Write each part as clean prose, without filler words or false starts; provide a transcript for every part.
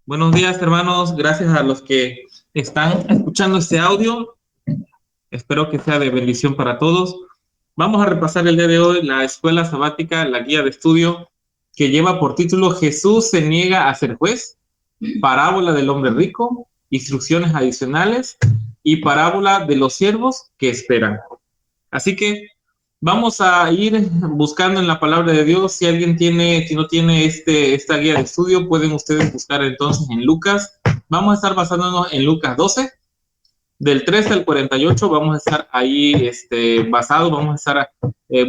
Buenos días, hermanos. Gracias a los que están escuchando este audio. Espero que sea de bendición para todos. Vamos a repasar el día de hoy la escuela sabática, la guía de estudio que lleva por título Jesús se niega a ser juez, parábola del hombre rico, instrucciones adicionales y parábola de los siervos que esperan. Así que vamos a ir buscando en la palabra de Dios. Si no tiene esta guía de estudio, pueden ustedes buscar entonces en Lucas. Vamos a estar basándonos en Lucas 12, del 13 al 48. Vamos a estar ahí basados, vamos a estar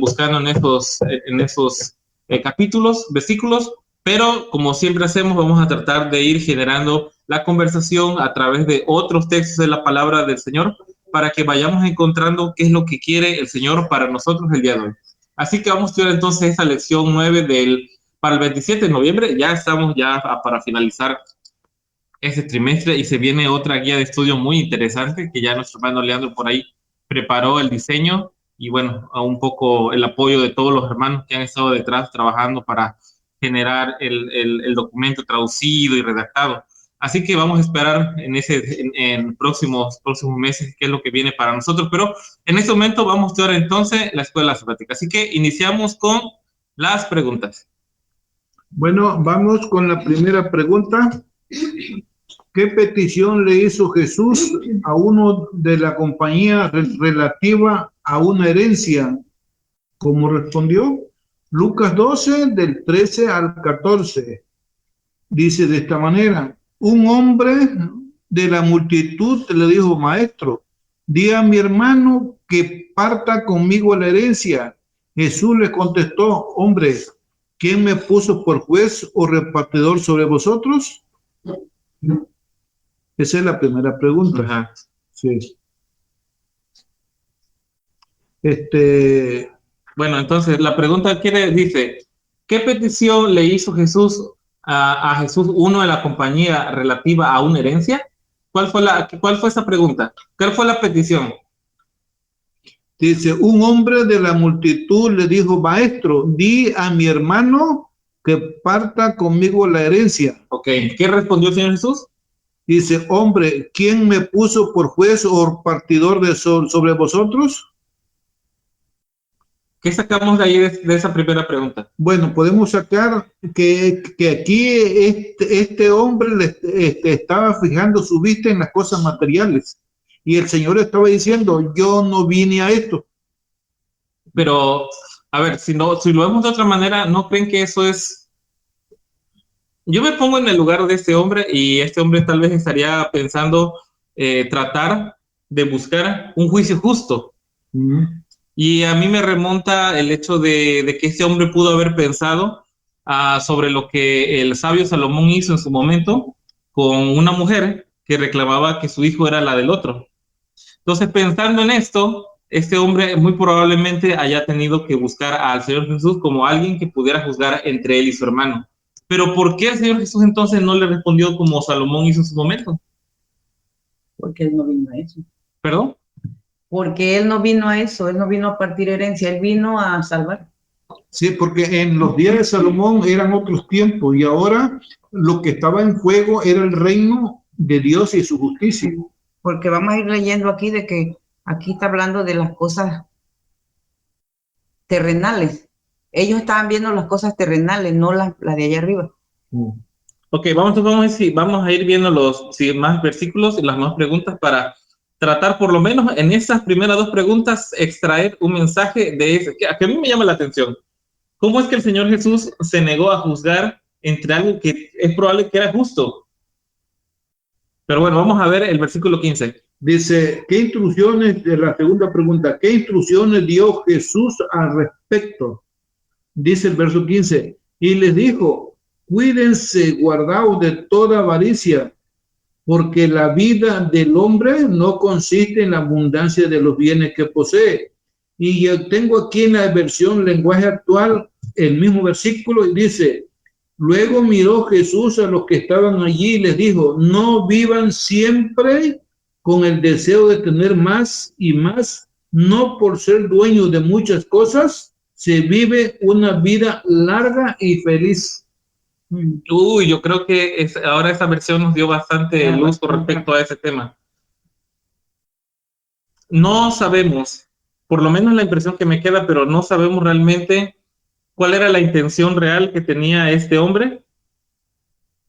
buscando en esos capítulos, versículos. Pero como siempre hacemos, vamos a tratar de ir generando la conversación a través de otros textos de la palabra del Señor, para que vayamos encontrando qué es lo que quiere el Señor para nosotros el día de hoy. Así que vamos a estudiar entonces esta lección 9 para el 27 de noviembre. Ya estamos para finalizar este trimestre y se viene otra guía de estudio muy interesante que ya nuestro hermano Leandro por ahí preparó el diseño y bueno, a un poco el apoyo de todos los hermanos que han estado detrás trabajando para generar el documento traducido y redactado. Así que vamos a esperar en próximos meses qué es lo que viene para nosotros, pero en este momento vamos a estudiar entonces la escuela sabática. Así que iniciamos con las preguntas. Bueno, vamos con la primera pregunta. ¿Qué petición le hizo Jesús a uno de la compañía relativa a una herencia? ¿Cómo respondió? Lucas 12, del 13 al 14. Dice de esta manera: un hombre de la multitud le dijo: Maestro, di a mi hermano que parta conmigo a la herencia. Jesús le contestó: Hombre, ¿quién me puso por juez o repartidor sobre vosotros? Esa es la primera pregunta. Ajá. Sí. Bueno, entonces la pregunta dice, ¿qué petición le hizo Jesús a Jesús uno de la compañía relativa a una herencia? ¿Cuál fue esa pregunta? ¿Cuál fue la petición? Dice, un hombre de la multitud le dijo: Maestro, di a mi hermano que parta conmigo la herencia. Ok, ¿qué respondió el Señor Jesús? Dice: hombre, ¿quién me puso por juez o partidor sobre vosotros? ¿Qué sacamos de ahí de esa primera pregunta? Bueno, podemos sacar que aquí este hombre estaba fijando su vista en las cosas materiales. Y el Señor estaba diciendo: yo no vine a esto. Pero, a ver, si lo vemos de otra manera, ¿no creen que eso es? Yo me pongo en el lugar de este hombre y este hombre tal vez estaría pensando tratar de buscar un juicio justo. Y a mí me remonta el hecho de que este hombre pudo haber pensado sobre lo que el sabio Salomón hizo en su momento con una mujer que reclamaba que su hijo era la del otro. Entonces, pensando en esto, este hombre muy probablemente haya tenido que buscar al Señor Jesús como alguien que pudiera juzgar entre él y su hermano. Pero ¿por qué el Señor Jesús entonces no le respondió como Salomón hizo en su momento? Porque él no vino a eso. ¿Perdón? Porque él no vino a eso, él no vino a partir herencia, él vino a salvar. Sí, porque en los días de Salomón eran otros tiempos y ahora lo que estaba en juego era el reino de Dios y su justicia. Porque vamos a ir leyendo aquí de que aquí está hablando de las cosas terrenales. Ellos estaban viendo las cosas terrenales, no las de allá arriba. Ok, vamos a ir viendo los más versículos y las más preguntas para tratar por lo menos en esas primeras dos preguntas extraer un mensaje de ese, que a mí me llama la atención. ¿Cómo es que el Señor Jesús se negó a juzgar entre algo que es probable que era justo? Pero bueno, vamos a ver el versículo 15. Dice, ¿qué instrucciones, de la segunda pregunta, qué instrucciones dio Jesús al respecto? Dice el verso 15, y les dijo: cuídense, guardaos de toda avaricia, porque la vida del hombre no consiste en la abundancia de los bienes que posee. Y yo tengo aquí en la versión lenguaje actual el mismo versículo y dice: luego miró Jesús a los que estaban allí y les dijo: no vivan siempre con el deseo de tener más y más, no por ser dueños de muchas cosas se vive una vida larga y feliz. Uy, yo creo que ahora esa versión nos dio bastante luz con respecto a ese tema. No sabemos, por lo menos la impresión que me queda, pero no sabemos realmente cuál era la intención real que tenía este hombre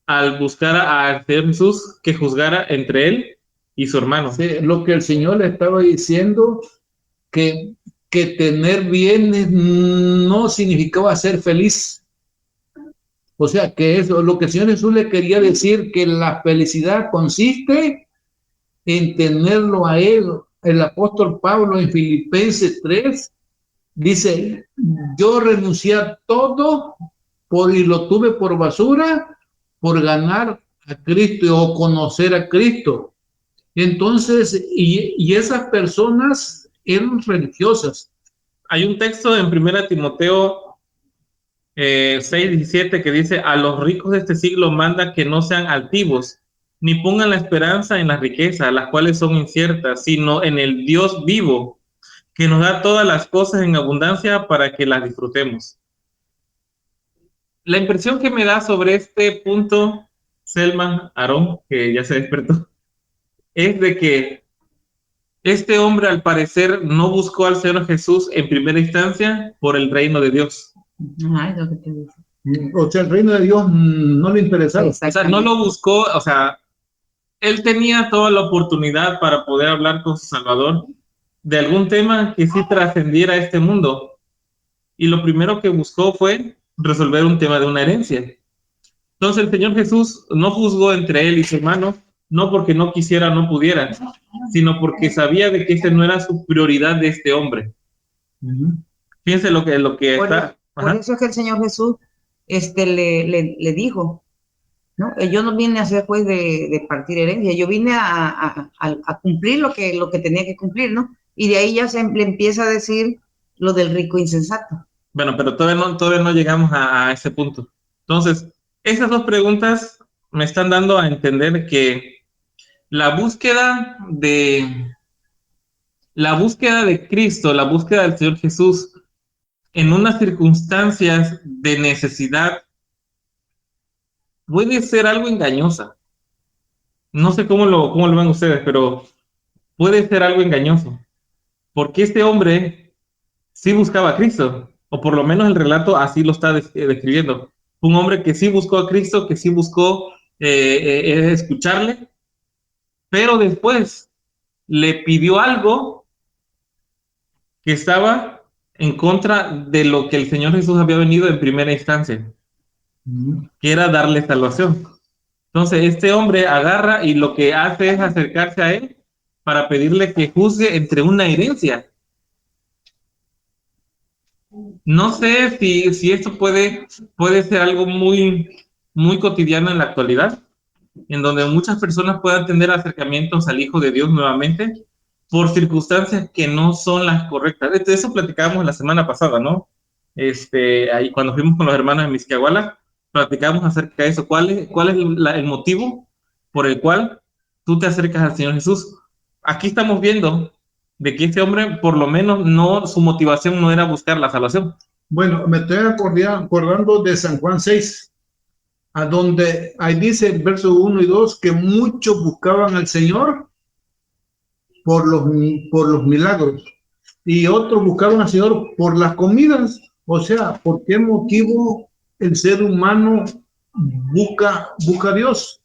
al buscar al Señor Jesús que juzgara entre él y su hermano. Sí, lo que el Señor le estaba diciendo, que tener bienes no significaba ser feliz. O sea, que eso, lo que el Señor Jesús le quería decir, que la felicidad consiste en tenerlo a Él. El apóstol Pablo en Filipenses 3 dice, yo renuncié a todo y lo tuve por basura por ganar a Cristo o conocer a Cristo. Entonces, y esas personas eran religiosas. Hay un texto en 1 Timoteo 6:17 que dice, a los ricos de este siglo manda que no sean altivos, ni pongan la esperanza en las riquezas, las cuales son inciertas, sino en el Dios vivo, que nos da todas las cosas en abundancia para que las disfrutemos. La impresión que me da sobre este punto, Selman Aarón, que ya se despertó, es de que este hombre al parecer no buscó al Señor Jesús en primera instancia por el reino de Dios. Ajá, es lo que te dice. O sea, el reino de Dios no le interesaba. O sea, no lo buscó, o sea, él tenía toda la oportunidad para poder hablar con su Salvador de algún tema que sí trascendiera este mundo. Y lo primero que buscó fue resolver un tema de una herencia. Entonces el Señor Jesús no juzgó entre él y su hermano, no porque no quisiera o no pudiera, sino porque sabía de que ese no era su prioridad de este hombre. Fíjense lo que está. Por eso es que el Señor Jesús le dijo, ¿no? Yo no vine a ser juez de partir herencia, yo vine a cumplir lo que tenía que cumplir, ¿no? Y de ahí ya le empieza a decir lo del rico insensato. Bueno, pero todavía no llegamos a ese punto. Entonces, esas dos preguntas me están dando a entender que la búsqueda de Cristo, la búsqueda del Señor Jesús en unas circunstancias de necesidad puede ser algo engañosa. No sé cómo lo ven ustedes, pero puede ser algo engañoso. Porque este hombre sí buscaba a Cristo, o por lo menos el relato así lo está describiendo. Un hombre que sí buscó a Cristo, que sí buscó escucharle, pero después le pidió algo que estaba en contra de lo que el Señor Jesús había venido en primera instancia, que era darle salvación. Entonces este hombre agarra y lo que hace es acercarse a él para pedirle que juzgue entre una herencia. No sé si esto puede ser algo muy, muy cotidiano en la actualidad, en donde muchas personas puedan tener acercamientos al Hijo de Dios nuevamente por circunstancias que no son las correctas. De eso platicábamos la semana pasada, ¿no? Ahí cuando fuimos con los hermanos de Misquiahuala, platicábamos acerca de eso. ¿Cuál es el motivo por el cual tú te acercas al Señor Jesús? Aquí estamos viendo de que este hombre, por lo menos, su motivación no era buscar la salvación. Bueno, me estoy acordando de San Juan 6, a donde ahí dice el verso 1 y 2 que muchos buscaban al Señor por los milagros y otros buscaban al Señor por las comidas. O sea, ¿por qué motivo el ser humano busca a Dios?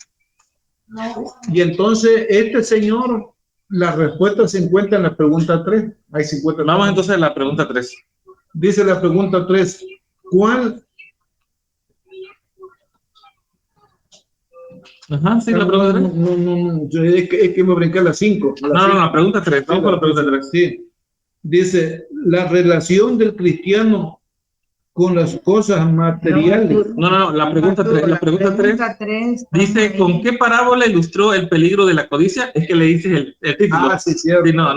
Y entonces este señor, la respuesta se encuentra en la pregunta 3. Ahí se encuentra. Vamos entonces a la pregunta 3. Dice la pregunta 3, ¿cuál? Ajá, sí, la pregunta 3. No, es que me brinqué a las 5. No, la pregunta 3. Vamos con la pregunta 3. Sí. Dice, la relación del cristiano con las cosas materiales. No, la pregunta 3. La pregunta 3 dice, ¿con qué parábola ilustró el peligro de la codicia? Es que le dices el título. Ah, sí, cierto. Sí, no.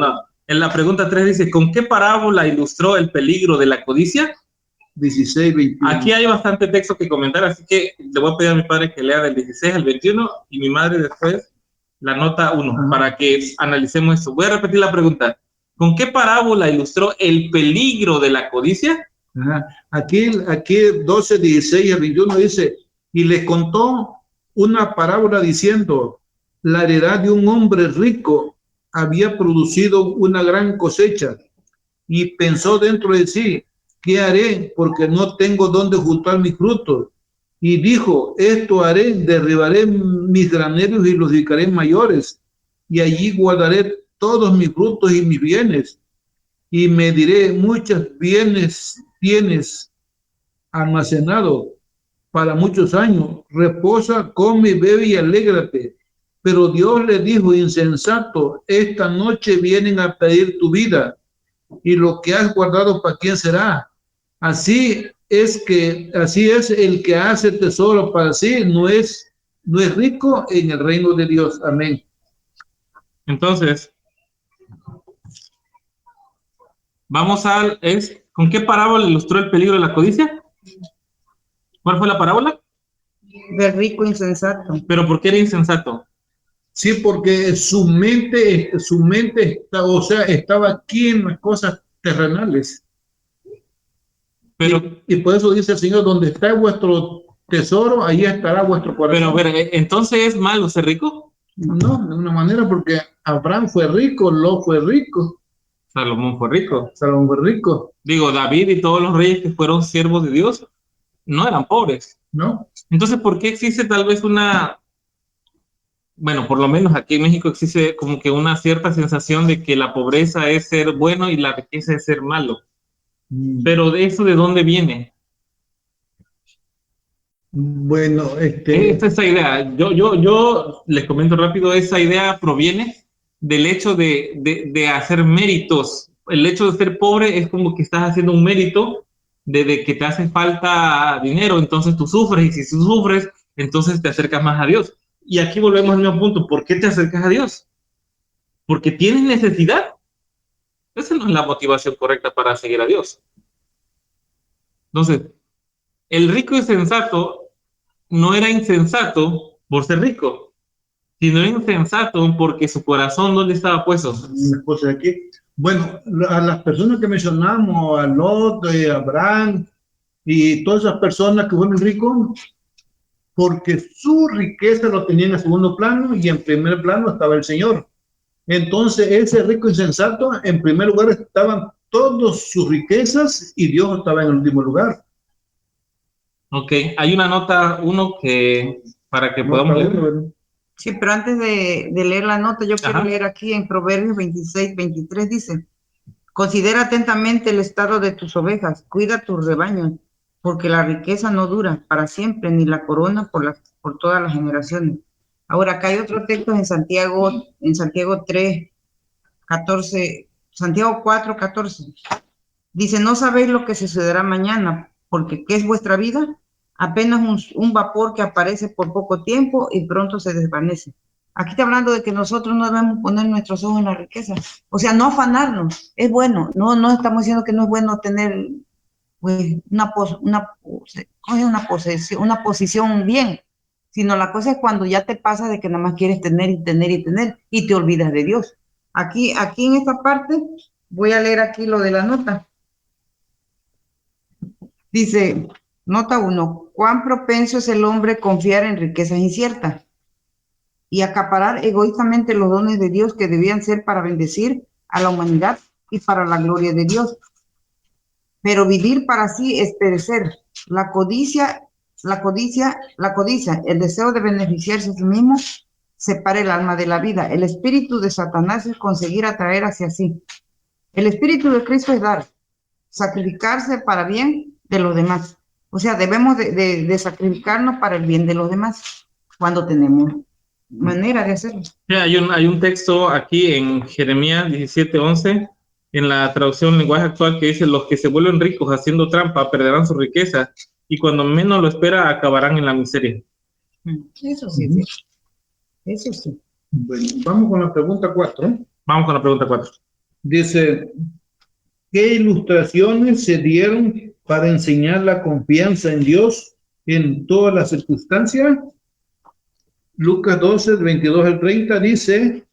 En la pregunta 3 dice, ¿con qué parábola ilustró el peligro de la codicia? 16, 21. Aquí hay bastante texto que comentar, así que le voy a pedir a mi padre que lea del 16 al 21 y mi madre después la nota 1 para que analicemos esto. Voy a repetir la pregunta. ¿Con qué parábola ilustró el peligro de la codicia? Aquí 12, 16 al 21 dice, y le contó una parábola diciendo: la heredad de un hombre rico había producido una gran cosecha, y pensó dentro de sí: ¿qué haré? Porque no tengo dónde juntar mis frutos. Y dijo: esto haré, derribaré mis graneros y los dedicaré mayores, y allí guardaré todos mis frutos y mis bienes. Y me diré: muchos bienes tienes almacenado para muchos años, reposa, come, bebe y alégrate. Pero Dios le dijo: insensato, esta noche vienen a pedir tu vida, y lo que has guardado, ¿para quién será? Así es el que hace tesoro para sí, no es rico en el reino de Dios. Amén. Entonces, ¿con qué parábola ilustró el peligro de la codicia? ¿Cuál fue la parábola? Del rico insensato. ¿Pero por qué era insensato? Sí, porque su mente estaba aquí en las cosas terrenales. Pero, y por eso dice el Señor: donde está vuestro tesoro, ahí estará vuestro corazón. pero, ¿entonces es malo ser rico? No, de una manera, porque Abraham fue rico, Lot fue rico, Salomón fue rico. Salomón fue rico. Digo, David y todos los reyes que fueron siervos de Dios no eran pobres. ¿No? Entonces, ¿por qué existe tal vez bueno, por lo menos aquí en México existe como que una cierta sensación de que la pobreza es ser bueno y la riqueza es ser malo? Pero ¿de eso de dónde viene? Bueno, Esa idea, yo les comento rápido, esa idea proviene del hecho de hacer méritos. El hecho de ser pobre es como que estás haciendo un mérito de que te hace falta dinero, entonces tú sufres, y si tú sufres, entonces te acercas más a Dios. Y aquí volvemos al mismo punto: ¿por qué te acercas a Dios? ¿Porque tienes necesidad? Esa no es la motivación correcta para seguir a Dios. Entonces, el rico insensato no era insensato por ser rico, sino era insensato porque su corazón, ¿dónde estaba puesto? Pues aquí, bueno, a las personas que mencionamos, a Lot, a Abraham y todas esas personas que fueron ricos, porque su riqueza lo tenían en segundo plano y en primer plano estaba el Señor. Entonces, ese rico insensato, en primer lugar estaban todas sus riquezas y Dios estaba en el último lugar. Ok, hay una nota, para que Nota podamos leer. uno, Sí, pero antes de leer la nota, yo quiero leer aquí en Proverbios 26-23, dice: considera atentamente el estado de tus ovejas, cuida tus rebaños, porque la riqueza no dura para siempre, ni la corona por todas las generaciones. Ahora, acá hay otro texto en Santiago 3:14, Santiago 4:14. Dice: no sabéis lo que sucederá mañana, porque ¿qué es vuestra vida? Apenas un vapor que aparece por poco tiempo y pronto se desvanece. Aquí está hablando de que nosotros no debemos poner nuestros ojos en la riqueza. O sea, no afanarnos. Es bueno. No estamos diciendo que no es bueno tener pues una posición bien, sino la cosa es cuando ya te pasa de que nada más quieres tener y tener y tener y te olvidas de Dios. Aquí en esta parte voy a leer aquí lo de la nota. Dice, nota 1: cuán propenso es el hombre confiar en riquezas inciertas y acaparar egoístamente los dones de Dios que debían ser para bendecir a la humanidad y para la gloria de Dios. Pero vivir para sí es perecer. La codicia, el deseo de beneficiarse a sí mismo, separa el alma de la vida. El espíritu de Satanás es conseguir atraer hacia sí. El espíritu de Cristo es dar, sacrificarse para bien de los demás. O sea, debemos de sacrificarnos para el bien de los demás cuando tenemos manera de hacerlo. Sí, hay un texto aquí en Jeremías 17:11, en la traducción lenguaje actual, que dice: los que se vuelven ricos haciendo trampa perderán su riqueza, y cuando menos lo espera acabarán en la miseria. Eso sí, eso sí. Bueno, vamos con la pregunta 4. Vamos con la pregunta 4. Dice: ¿qué ilustraciones se dieron para enseñar la confianza en Dios en todas las circunstancias? Lucas 12, 22 al 30 dice: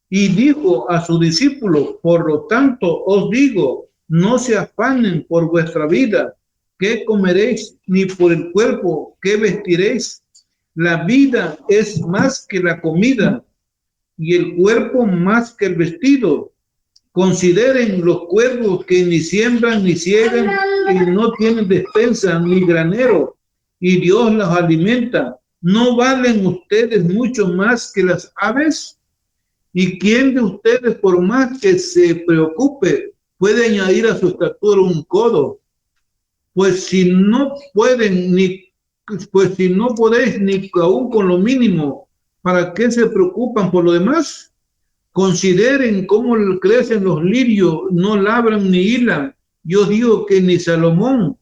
y dijo a sus discípulos: por lo tanto os digo, no se afanen por vuestra vida, qué comeréis, ni por el cuerpo, qué vestiréis. La vida es más que la comida, y el cuerpo más que el vestido. Consideren los cuervos que ni siembran ni ciegan y no tienen despensa ni granero, y Dios los alimenta. ¿No valen ustedes mucho más que las aves? ¿Y quién de ustedes, por más que se preocupe, puede añadir a su estatura un codo? Pues si no pueden ni, pues si no podéis ni aún con lo mínimo, ¿para qué se preocupan por lo demás? Consideren cómo crecen los lirios, no labran ni hilan. Yo digo que ni Salomón,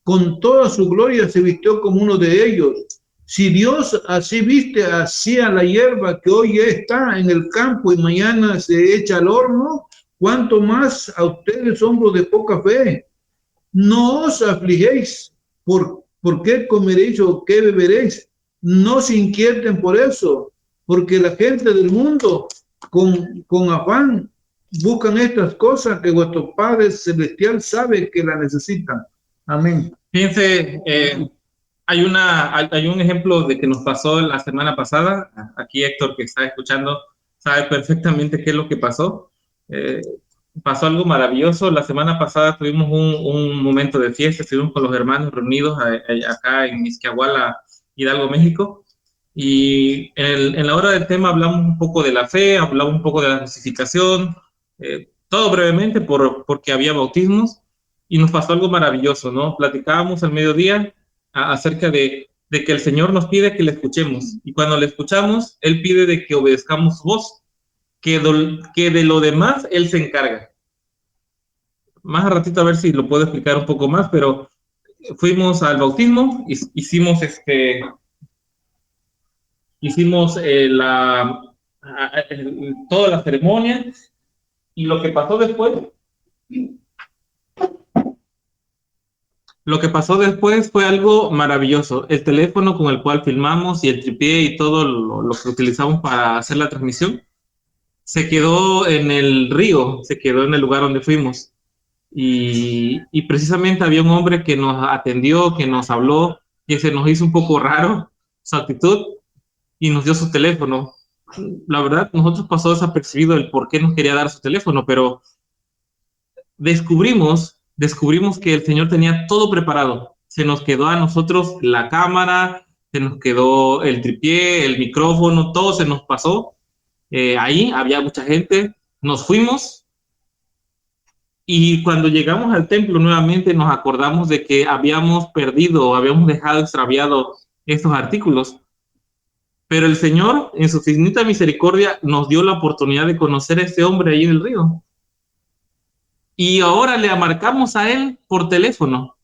con toda su gloria, se vistió como uno de ellos. Si Dios así viste así a la hierba que hoy está en el campo y mañana se echa al horno, ¿cuánto más a ustedes, hombres de poca fe? No os afligéis por qué comeréis o qué beberéis. No se inquieten por eso, porque la gente del mundo con afán buscan estas cosas que vuestro Padre Celestial sabe que las necesitan. Amén. Fíjense, hay un ejemplo de que nos pasó la semana pasada. Aquí Héctor, que está escuchando, sabe perfectamente qué es lo que pasó. Pasó algo maravilloso. La semana pasada tuvimos un momento de fiesta, estuvimos con los hermanos reunidos acá en Izquiahuala, Hidalgo, México. Y en la hora del tema hablamos un poco de la fe, hablamos un poco de la justificación, todo brevemente porque había bautismos, y nos pasó algo maravilloso, ¿no? Platicábamos al mediodía acerca de que el Señor nos pide que le escuchemos, y cuando le escuchamos, Él pide de que obedezcamos su voz, que de lo demás Él se encarga. Más a ratito a ver si lo puedo explicar un poco más, pero fuimos al bautismo, hicimos toda la ceremonia, y lo que pasó después fue algo maravilloso. El teléfono con el cual filmamos y el tripié y todo lo que utilizamos para hacer la transmisión se quedó en el río, se quedó en el lugar donde fuimos. Y precisamente había un hombre que nos atendió, que nos habló, que se nos hizo un poco raro su actitud, y nos dio su teléfono. La verdad, nosotros pasó desapercibido el por qué nos quería dar su teléfono, pero descubrimos que el Señor tenía todo preparado. Se nos quedó a nosotros la cámara, se nos quedó el tripié, el micrófono, todo se nos pasó. Ahí había mucha gente, nos fuimos, y cuando llegamos al templo nuevamente nos acordamos de que habíamos perdido, habíamos dejado extraviado estos artículos. Pero el Señor, en su infinita misericordia, nos dio la oportunidad de conocer a este hombre ahí en el río. Y ahora le marcamos a él por teléfono,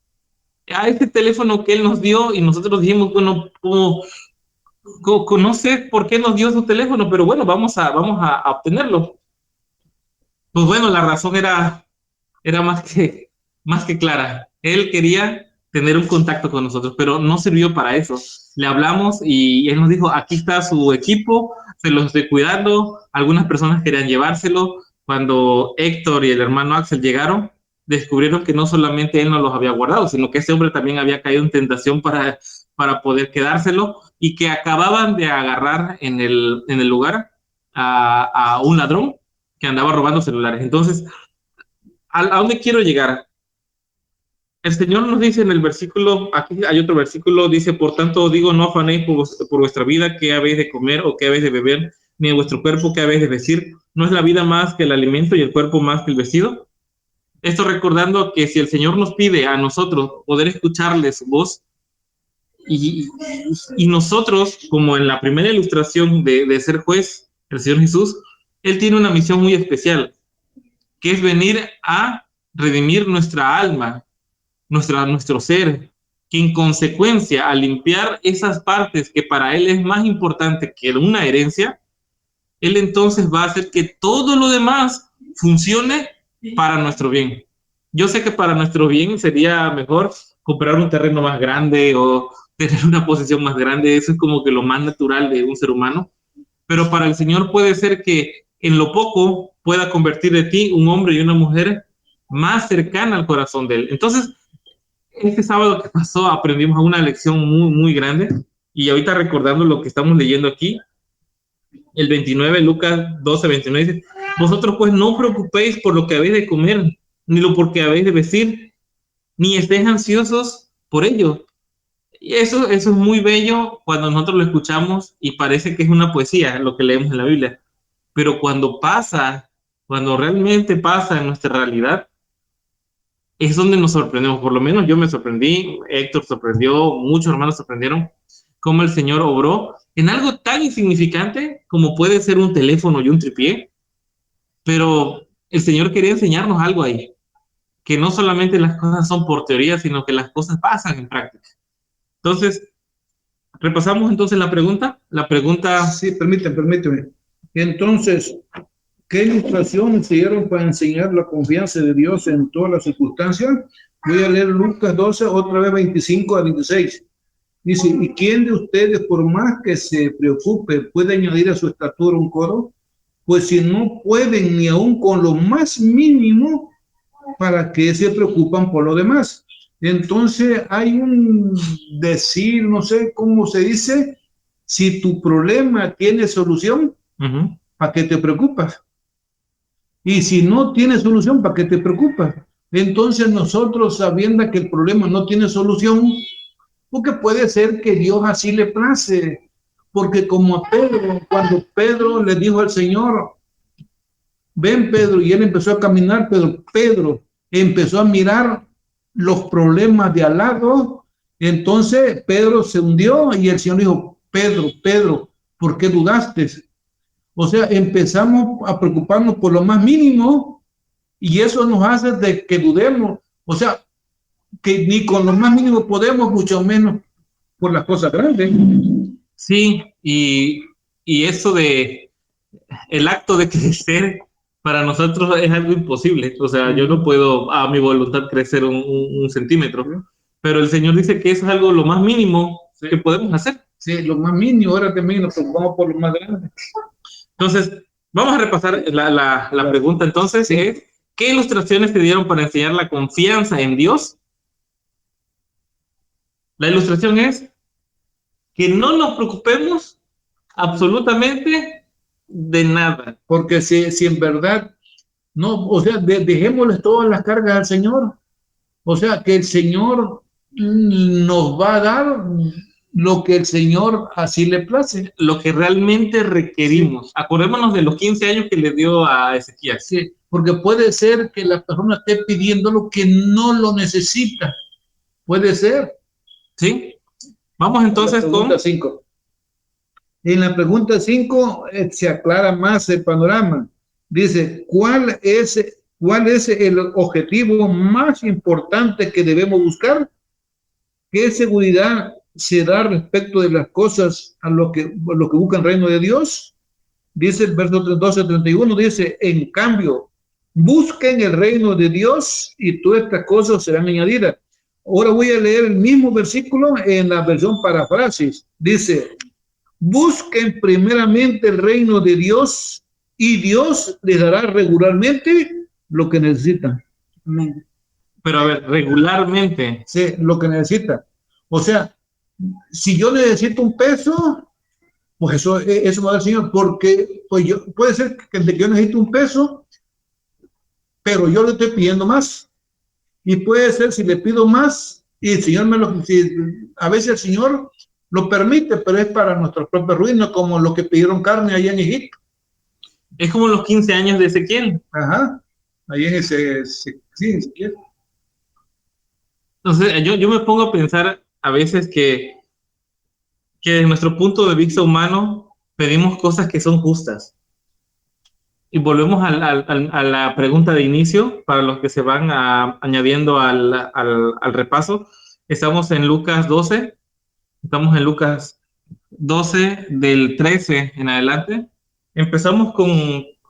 a este teléfono que él nos dio, y nosotros dijimos, bueno, no sé por qué nos dio su teléfono, pero bueno, vamos a obtenerlo. Pues bueno, la razón era más que clara. Él quería tener un contacto con nosotros, pero no sirvió para eso. Le hablamos y él nos dijo, aquí está su equipo, se los estoy cuidando. Algunas personas querían llevárselo. Cuando Héctor y el hermano Axel llegaron, descubrieron que no solamente él no los había guardado, sino que ese hombre también había caído en tentación para poder quedárselo, y que acababan de agarrar en el lugar a un ladrón que andaba robando celulares. Entonces, ¿a dónde quiero llegar? El Señor nos dice en el versículo, aquí hay otro versículo, dice, por tanto digo, no afanéis por vuestra vida, qué habéis de comer o qué habéis de beber, ni en vuestro cuerpo qué habéis de vestir. ¿No es la vida más que el alimento y el cuerpo más que el vestido? Esto recordando que si el Señor nos pide a nosotros poder escucharle su voz, y nosotros, como en la primera ilustración de ser juez, el Señor Jesús, Él tiene una misión muy especial, que es venir a redimir nuestra alma, nuestro ser, que en consecuencia, al limpiar esas partes que para Él es más importante que una herencia, Él entonces va a hacer que todo lo demás funcione para nuestro bien. Yo sé que para nuestro bien sería mejor comprar un terreno más grande o tener una posesión más grande, eso es como que lo más natural de un ser humano, pero para el Señor puede ser que en lo poco pueda convertir de ti un hombre y una mujer más cercana al corazón de Él. Entonces, este sábado que pasó aprendimos una lección muy, muy grande, y ahorita recordando lo que estamos leyendo aquí, el 29, Lucas 12:29 dice: vosotros pues no os preocupéis por lo que habéis de comer, ni lo porque habéis de vestir, ni estéis ansiosos por ello. Y eso es muy bello cuando nosotros lo escuchamos y parece que es una poesía lo que leemos en la Biblia, pero cuando pasa, cuando realmente pasa en nuestra realidad, es donde nos sorprendemos. Por lo menos yo me sorprendí, Héctor sorprendió, muchos hermanos sorprendieron cómo el Señor obró en algo tan insignificante como puede ser un teléfono y un tripié, pero el Señor quería enseñarnos algo ahí, que no solamente las cosas son por teoría, sino que las cosas pasan en práctica. Entonces, repasamos entonces la pregunta. La pregunta... Sí, permíteme. Entonces, ¿qué ilustraciones se dieron para enseñar la confianza de Dios en todas las circunstancias? Voy a leer Lucas 12, otra vez 25 a 26. Dice, ¿y quién de ustedes, por más que se preocupe, puede añadir a su estatura un codo? Pues si no pueden ni aún con lo más mínimo, ¿para qué se preocupan por lo demás? Entonces hay un decir, no sé cómo se dice, si tu problema tiene solución, ¿para qué te preocupas? Y si no tiene solución, ¿para qué te preocupas? Entonces nosotros, sabiendo que el problema no tiene solución, porque puede ser que Dios así le place, porque como a Pedro, cuando Pedro le dijo al Señor, ven Pedro, y él empezó a caminar, Pedro empezó a mirar los problemas de al lado, entonces Pedro se hundió y el Señor dijo, Pedro, ¿por qué dudaste? O sea, empezamos a preocuparnos por lo más mínimo y eso nos hace de que dudemos, o sea, que ni con lo más mínimo podemos, mucho menos por las cosas grandes. Sí, y eso de el acto de crecer para nosotros es algo imposible. O sea, yo no puedo a mi voluntad crecer un centímetro, pero el Señor dice que eso es algo lo más mínimo que podemos hacer. Sí, lo más mínimo, ahora también nos preocupamos por lo más grande. Entonces, vamos a repasar la pregunta entonces, es, ¿qué ilustraciones te dieron para enseñar la confianza en Dios? La ilustración es que no nos preocupemos absolutamente de nada. Porque si en verdad, no, o sea, dejémosle todas las cargas al Señor. O sea, que el Señor nos va a dar lo que el Señor así le place. Lo que realmente requerimos. Sí. Acordémonos de los 15 años que le dio a Ezequías. Sí, porque puede ser que la persona esté pidiendo lo que no lo necesita. Puede ser. Sí. Vamos entonces con... 5. En la pregunta 5 se aclara más el panorama. Dice, ¿cuál es el objetivo más importante que debemos buscar? ¿Qué seguridad se da respecto de las cosas a lo que buscan el reino de Dios? Dice el verso 12-31, dice, en cambio, busquen el reino de Dios y todas estas cosas serán añadidas. Ahora voy a leer el mismo versículo en la versión paráfrasis. Dice, busquen primeramente el reino de Dios y Dios les dará regularmente lo que necesitan. Amén. Pero a ver, regularmente. Sí, lo que necesita. O sea, si yo necesito un peso, pues eso me va a dar el Señor, porque pues puede ser que yo necesito un peso, pero yo le estoy pidiendo más. Y puede ser si le pido más, y el Señor a veces el Señor lo permite, pero es para nuestra propia ruina, como lo que pidieron carne allá en Egipto. Es como los 15 años de Ezequiel. Ajá, ahí en Ezequiel. Entonces, yo me pongo a pensar a veces que desde nuestro punto de vista humano pedimos cosas que son justas. Y volvemos a la pregunta de inicio, para los que se van añadiendo al repaso. Estamos en Lucas 12, del 13 en adelante. Empezamos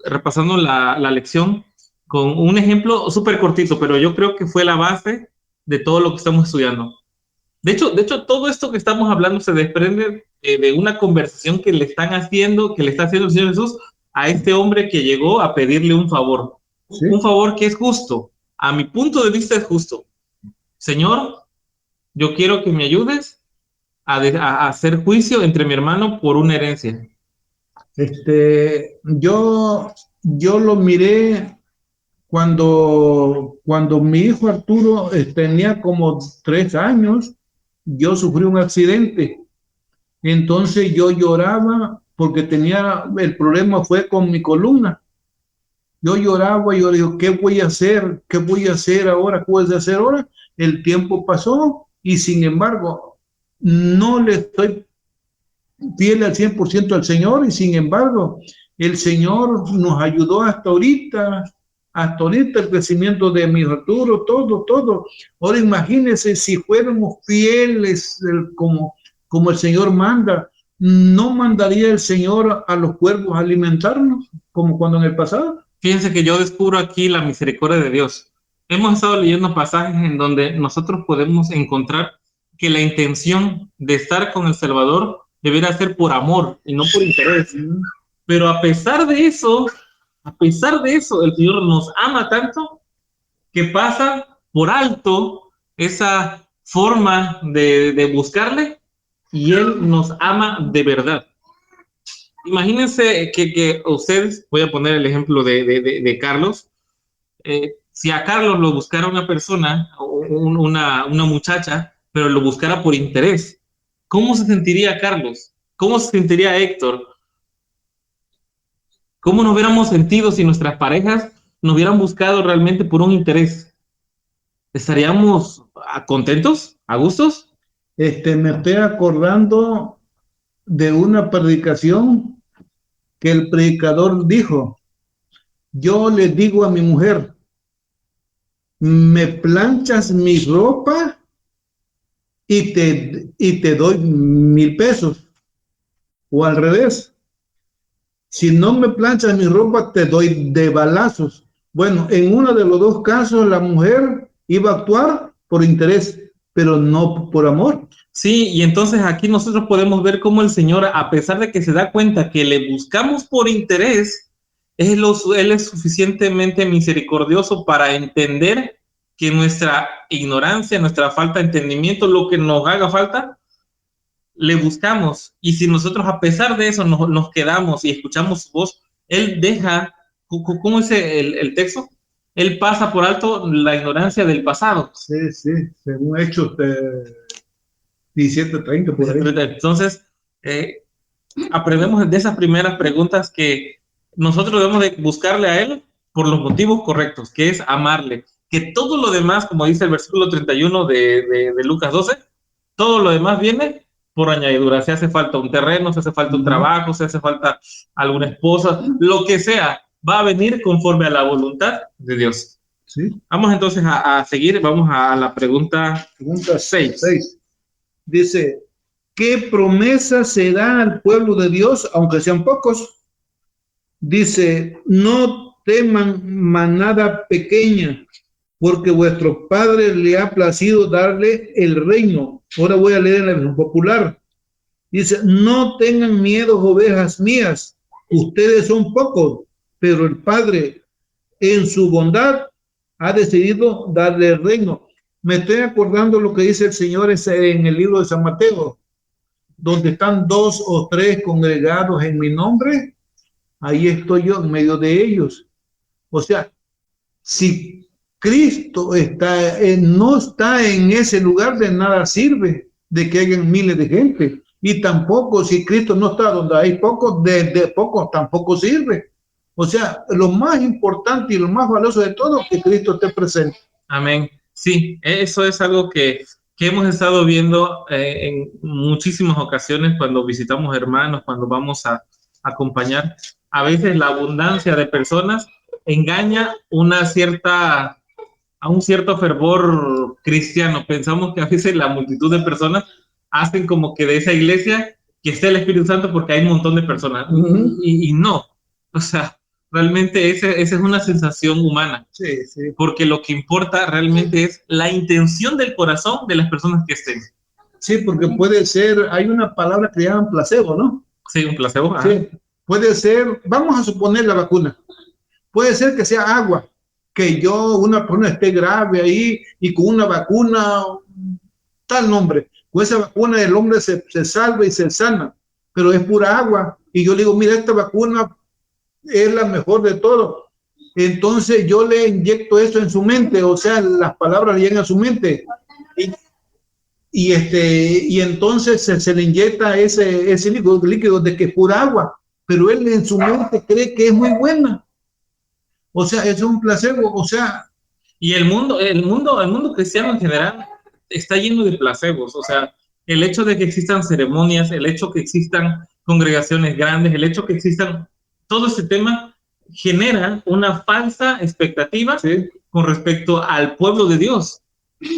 repasando la lección con un ejemplo súper cortito, pero yo creo que fue la base de todo lo que estamos estudiando. De hecho, todo esto que estamos hablando se desprende de una conversación que le está haciendo el Señor Jesús a este hombre que llegó a pedirle un favor. ¿Sí? Un favor que es justo. A mi punto de vista es justo. Señor, yo quiero que me ayudes a hacer juicio entre mi hermano por una herencia. Yo lo miré cuando mi hijo Arturo tenía como 3 años. Yo sufrí un accidente. Entonces yo lloraba porque el problema fue con mi columna. Yo lloraba y yo le digo, ¿qué voy a hacer? ¿Qué voy a hacer ahora? ¿Qué voy a hacer ahora? El tiempo pasó y sin embargo no le estoy fiel al 100% al Señor, y sin embargo el Señor nos ayudó hasta ahorita el crecimiento de mi Arturo, todo. Ahora imagínense si fuéramos fieles como el Señor manda. ¿No mandaría el Señor a los cuervos a alimentarnos como cuando en el pasado? Fíjense que yo descubro aquí la misericordia de Dios. Hemos estado leyendo pasajes en donde nosotros podemos encontrar que la intención de estar con el Salvador debería ser por amor y no por interés. Pero a pesar de eso, el Señor nos ama tanto que pasa por alto esa forma de buscarle, y Él nos ama de verdad. Imagínense que ustedes, voy a poner el ejemplo de Carlos, si a Carlos lo buscara una persona, una muchacha, pero lo buscara por interés, ¿cómo se sentiría Carlos? ¿Cómo se sentiría Héctor? ¿Cómo nos hubiéramos sentido si nuestras parejas nos hubieran buscado realmente por un interés? ¿Estaríamos contentos? ¿A gustos? Me estoy acordando de una predicación que el predicador dijo: yo le digo a mi mujer, me planchas mi ropa y te doy 1,000 pesos, o al revés, si no me planchas mi ropa te doy de balazos. Bueno, en uno de los dos casos la mujer iba a actuar por interés, pero no por amor. Sí, y entonces aquí nosotros podemos ver cómo el Señor, a pesar de que se da cuenta que le buscamos por interés, Él es suficientemente misericordioso para entender que nuestra ignorancia, nuestra falta de entendimiento, lo que nos haga falta, le buscamos. Y si nosotros a pesar de eso nos quedamos y escuchamos su voz, Él deja, ¿cómo es el texto? Él pasa por alto la ignorancia del pasado. Sí, según Hechos 17:30 por ahí. Entonces, aprendemos de esas primeras preguntas que nosotros debemos de buscarle a Él por los motivos correctos, que es amarle. Que todo lo demás, como dice el versículo 31 de Lucas 12, todo lo demás viene por añadidura. Si hace falta un terreno, si hace falta un trabajo, si hace falta alguna esposa, lo que sea, va a venir conforme a la voluntad de Dios. Sí. Vamos entonces a seguir, vamos a la pregunta 6. Dice, ¿qué promesa se da al pueblo de Dios, aunque sean pocos? Dice, no teman manada pequeña, porque vuestro Padre le ha placido darle el reino. Ahora voy a leer en la versión popular. Dice, no tengan miedo, ovejas mías, ustedes son pocos, pero el Padre en su bondad ha decidido darle el reino. Me estoy acordando lo que dice el Señor en el libro de San Mateo, donde están 2 o 3 congregados en mi nombre, ahí estoy yo en medio de ellos. O sea, si Cristo no está en ese lugar, de nada sirve de que hayan miles de gente. Y tampoco, si Cristo no está donde hay pocos, de pocos tampoco sirve. O sea, lo más importante y lo más valioso de todo es que Cristo esté presente. Amén. Sí, eso es algo que hemos estado viendo en muchísimas ocasiones cuando visitamos hermanos, cuando vamos a acompañar. A veces la abundancia de personas engaña a un cierto fervor cristiano. Pensamos que a veces la multitud de personas hacen como que de esa iglesia que esté el Espíritu Santo porque hay un montón de personas. Y no, o sea, realmente esa es una sensación humana. Sí. Porque lo que importa realmente es la intención del corazón de las personas que estén. Sí, porque puede ser, hay una palabra que llaman placebo, ¿no? Sí, un placebo. Sí, puede ser, vamos a suponer la vacuna. Puede ser que sea agua, que una persona esté grave ahí y con una vacuna tal nombre. Con esa vacuna el hombre se salva y se sana, pero es pura agua. Y yo le digo, mira, esta vacuna es la mejor de todo. Entonces yo le inyecto eso en su mente, o sea, las palabras llegan a su mente. Y entonces se le inyecta ese líquido de que es pura agua, pero él en su mente cree que es muy buena. O sea, es un placebo, o sea. Y el mundo cristiano en general está lleno de placebos. O sea, el hecho de que existan ceremonias, el hecho que existan congregaciones grandes, el hecho que existan todo este tema genera una falsa expectativa, Sí, con respecto al pueblo de Dios.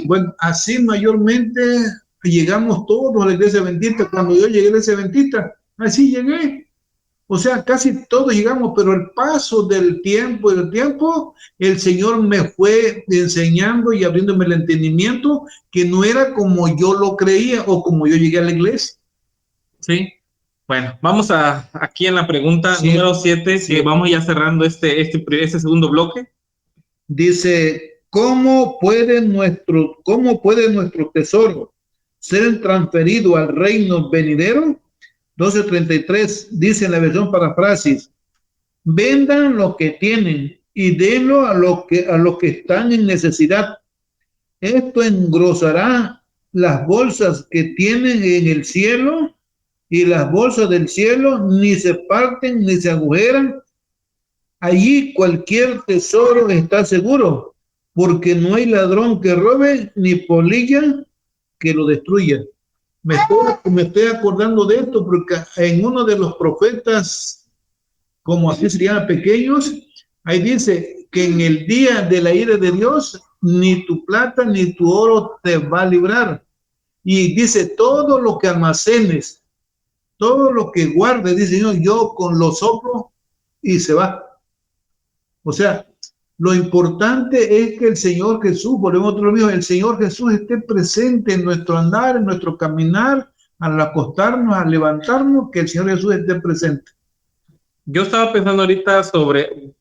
bueno, así mayormente llegamos todos a la iglesia adventista. Cuando yo llegué a la iglesia adventista, así llegué. O sea, casi todos llegamos, pero el paso del tiempo, el Señor me fue enseñando y abriéndome el entendimiento que no era como yo lo creía o como yo llegué a la iglesia. Sí. Bueno, vamos aquí en la pregunta Sí, número 7, sí. que vamos ya cerrando este segundo bloque. Dice, cómo puede nuestro tesoro ser transferido al reino venidero? 12:33 dice en la versión parafrasis, vendan lo que tienen y denlo a los que están en necesidad. Esto engrosará las bolsas que tienen en el cielo, y las bolsas del cielo ni se parten ni se agujeran. Allí cualquier tesoro está seguro, porque no hay ladrón que robe ni polilla que lo destruya. Me estoy acordando de esto porque en uno de los profetas, como así se llama, pequeños, ahí dice que en el día de la ira de Dios, ni tu plata ni tu oro te va a librar. Y dice, todo lo que almacenes, todo lo que guardes, dice Señor, yo con los soplo y se va. O sea, lo importante es que el Señor Jesús, volvemos a otro mismo, el Señor Jesús esté presente en nuestro andar, en nuestro caminar, al acostarnos, al levantarnos, que el Señor Jesús esté presente. Yo estaba pensando ahorita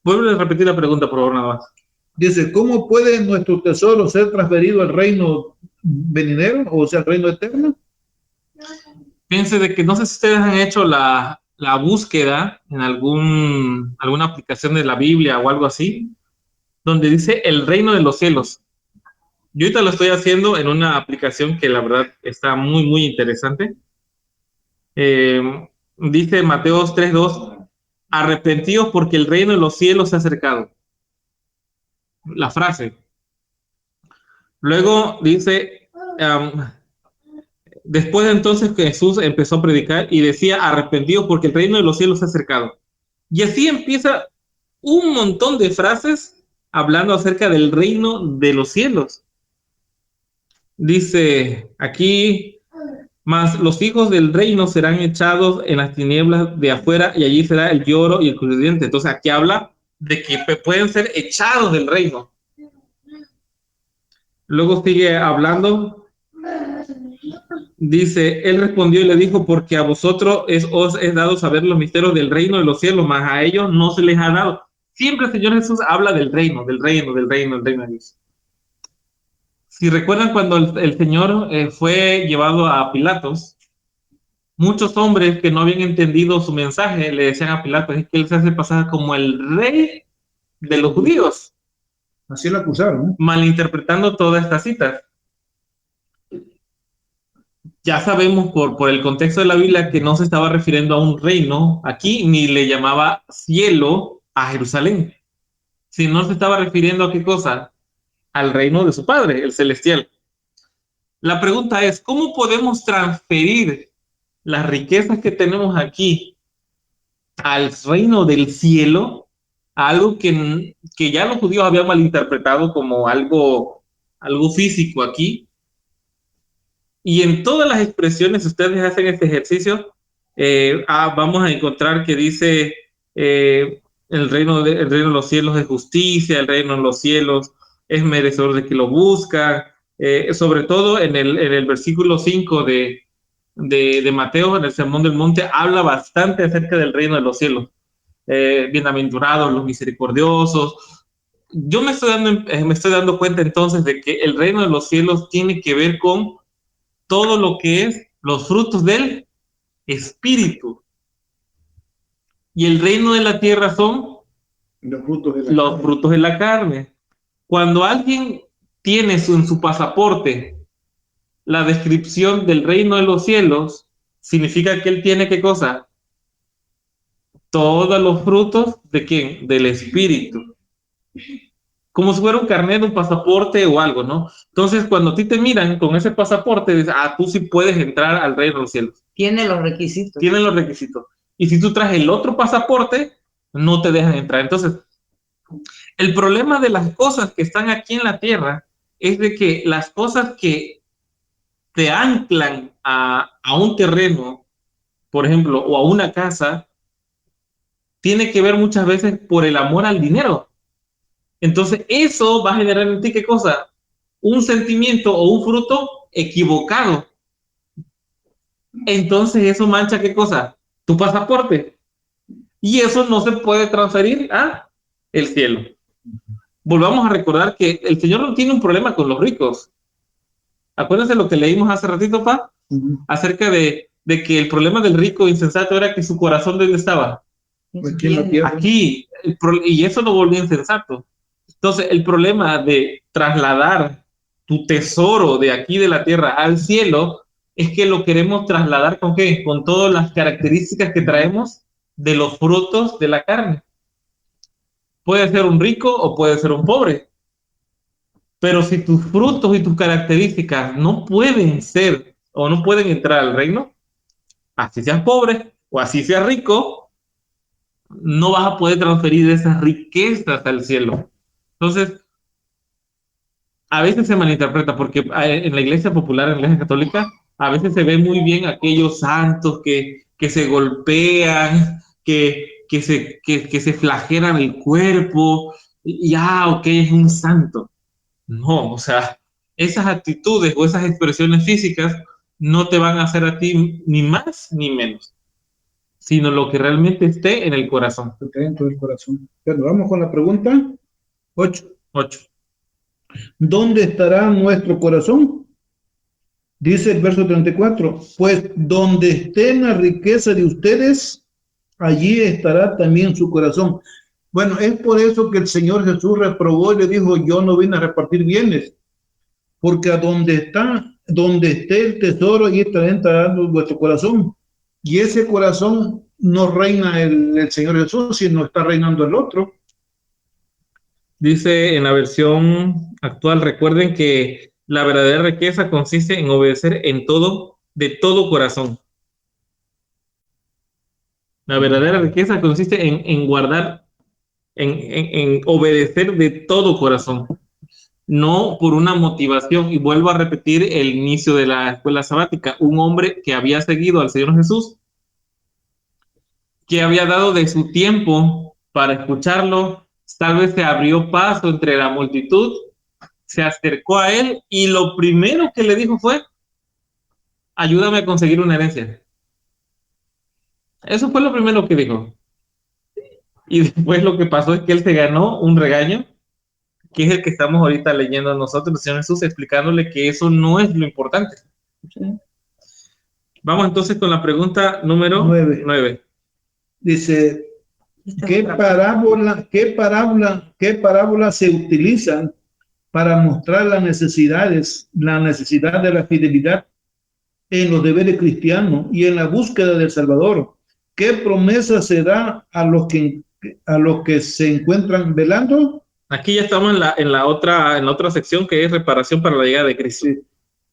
vuelve a repetir la pregunta, por favor, nada más. Dice, ¿cómo puede nuestro tesoro ser transferido al reino venidero, o sea, al reino eterno? Piense de que no sé si ustedes han hecho la búsqueda en alguna aplicación de la Biblia o algo así, donde dice el reino de los cielos. Yo ahorita lo estoy haciendo en una aplicación que la verdad está muy, muy interesante. Dice Mateos 3:2, arrepentidos porque el reino de los cielos se ha acercado. La frase. Luego dice, después de entonces Jesús empezó a predicar y decía, arrepentidos porque el reino de los cielos se ha acercado. Y así empieza un montón de frases hablando acerca del reino de los cielos. Dice aquí, mas los hijos del reino serán echados en las tinieblas de afuera y allí será el lloro y el crujir de dientes. Entonces aquí habla de que pueden ser echados del reino. Luego sigue hablando. Dice, él respondió y le dijo, porque a vosotros os he dado saber los misterios del reino de los cielos, mas a ellos no se les ha dado. Siempre el Señor Jesús habla del reino de Dios. Si recuerdan cuando el Señor fue llevado a Pilatos, muchos hombres que no habían entendido su mensaje le decían a Pilatos, es que él se hace pasar como el rey de los judíos. Así lo acusaron, ¿no? Malinterpretando todas estas citas. Ya sabemos por el contexto de la Biblia que no se estaba refiriendo a un reino aquí, ni le llamaba cielo a Jerusalén, sino se estaba refiriendo a qué cosa, al reino de su Padre, el celestial. La pregunta es, ¿cómo podemos transferir las riquezas que tenemos aquí al reino del cielo, a algo que ya los judíos habían malinterpretado como algo físico aquí? Y en todas las expresiones, ustedes hacen este ejercicio, vamos a encontrar que dice el reino de los cielos es justicia, el reino de los cielos es merecedor de que lo busca. Sobre todo en el versículo 5 de Mateo, en el Sermón del Monte, habla bastante acerca del reino de los cielos. Bienaventurados los misericordiosos. Yo me estoy dando cuenta entonces de que el reino de los cielos tiene que ver con todo lo que es los frutos del espíritu. Y el reino de la tierra son los frutos de la carne. Cuando alguien tiene en su pasaporte la descripción del reino de los cielos, significa que él tiene ¿qué cosa? Todos los frutos de ¿quién? Del espíritu. Como si fuera un carnet, un pasaporte o algo, ¿no? Entonces, cuando a ti te miran con ese pasaporte, dicen, tú sí puedes entrar al reino de los cielos. Tiene los requisitos. Tienen los requisitos. Y si tú traes el otro pasaporte, no te dejan entrar. Entonces, el problema de las cosas que están aquí en la tierra es de que las cosas que te anclan a un terreno, por ejemplo, o a una casa, tiene que ver muchas veces por el amor al dinero. Entonces, eso va a generar en ti, ¿qué cosa? Un sentimiento o un fruto equivocado. Entonces, eso mancha, ¿qué cosa? Tu pasaporte. Y eso no se puede transferir a el cielo. Volvamos a recordar que el Señor no tiene un problema con los ricos. Acuérdense lo que leímos hace ratito, Pa, acerca de que el problema del rico insensato era que su corazón, ¿dónde estaba? Aquí. Y eso lo volvió insensato. Entonces, el problema de trasladar tu tesoro de aquí de la tierra al cielo es que lo queremos trasladar ¿con qué? Con todas las características que traemos de los frutos de la carne. Puede ser un rico o puede ser un pobre. Pero si tus frutos y tus características no pueden ser o no pueden entrar al reino, así seas pobre o así seas rico, no vas a poder transferir esas riquezas al cielo. Entonces, a veces se malinterpreta porque en la iglesia popular, en la iglesia católica, a veces se ve muy bien aquellos santos que se golpean, que se flagelan el cuerpo, y ok, es un santo. No, o sea, esas actitudes o esas expresiones físicas no te van a hacer a ti ni más ni menos, sino lo que realmente esté en el corazón. Dentro del corazón. Bueno, vamos con la pregunta 8. 8. ¿Dónde estará nuestro corazón? Dice el verso 34, pues donde esté la riqueza de ustedes, allí estará también su corazón. Bueno, es por eso que el Señor Jesús reprobó y le dijo, yo no vine a repartir bienes, porque a donde esté el tesoro, ahí estará vuestro corazón. Y ese corazón no reina el Señor Jesús, sino está reinando el otro. Dice en la versión actual, recuerden que la verdadera riqueza consiste en obedecer en todo, de todo corazón. La verdadera riqueza consiste en guardar, en obedecer de todo corazón, no por una motivación. Y vuelvo a repetir el inicio de la escuela sabática. Un hombre que había seguido al Señor Jesús, que había dado de su tiempo para escucharlo, tal vez se abrió paso entre la multitud, se acercó a él y lo primero que le dijo fue, ayúdame a conseguir una herencia. Eso fue lo primero que dijo. Y después lo que pasó es que él se ganó un regaño, que es el que estamos ahorita leyendo nosotros, el Señor Jesús, explicándole que eso no es lo importante. Sí. Vamos entonces con la pregunta número 9. Dice, ¿qué parábola se utilizan para mostrar la necesidad de la fidelidad en los deberes cristianos y en la búsqueda del Salvador? ¿Qué promesa se da a los que se encuentran velando? Aquí ya estamos en la otra sección, que es reparación para la llegada de Cristo. Sí.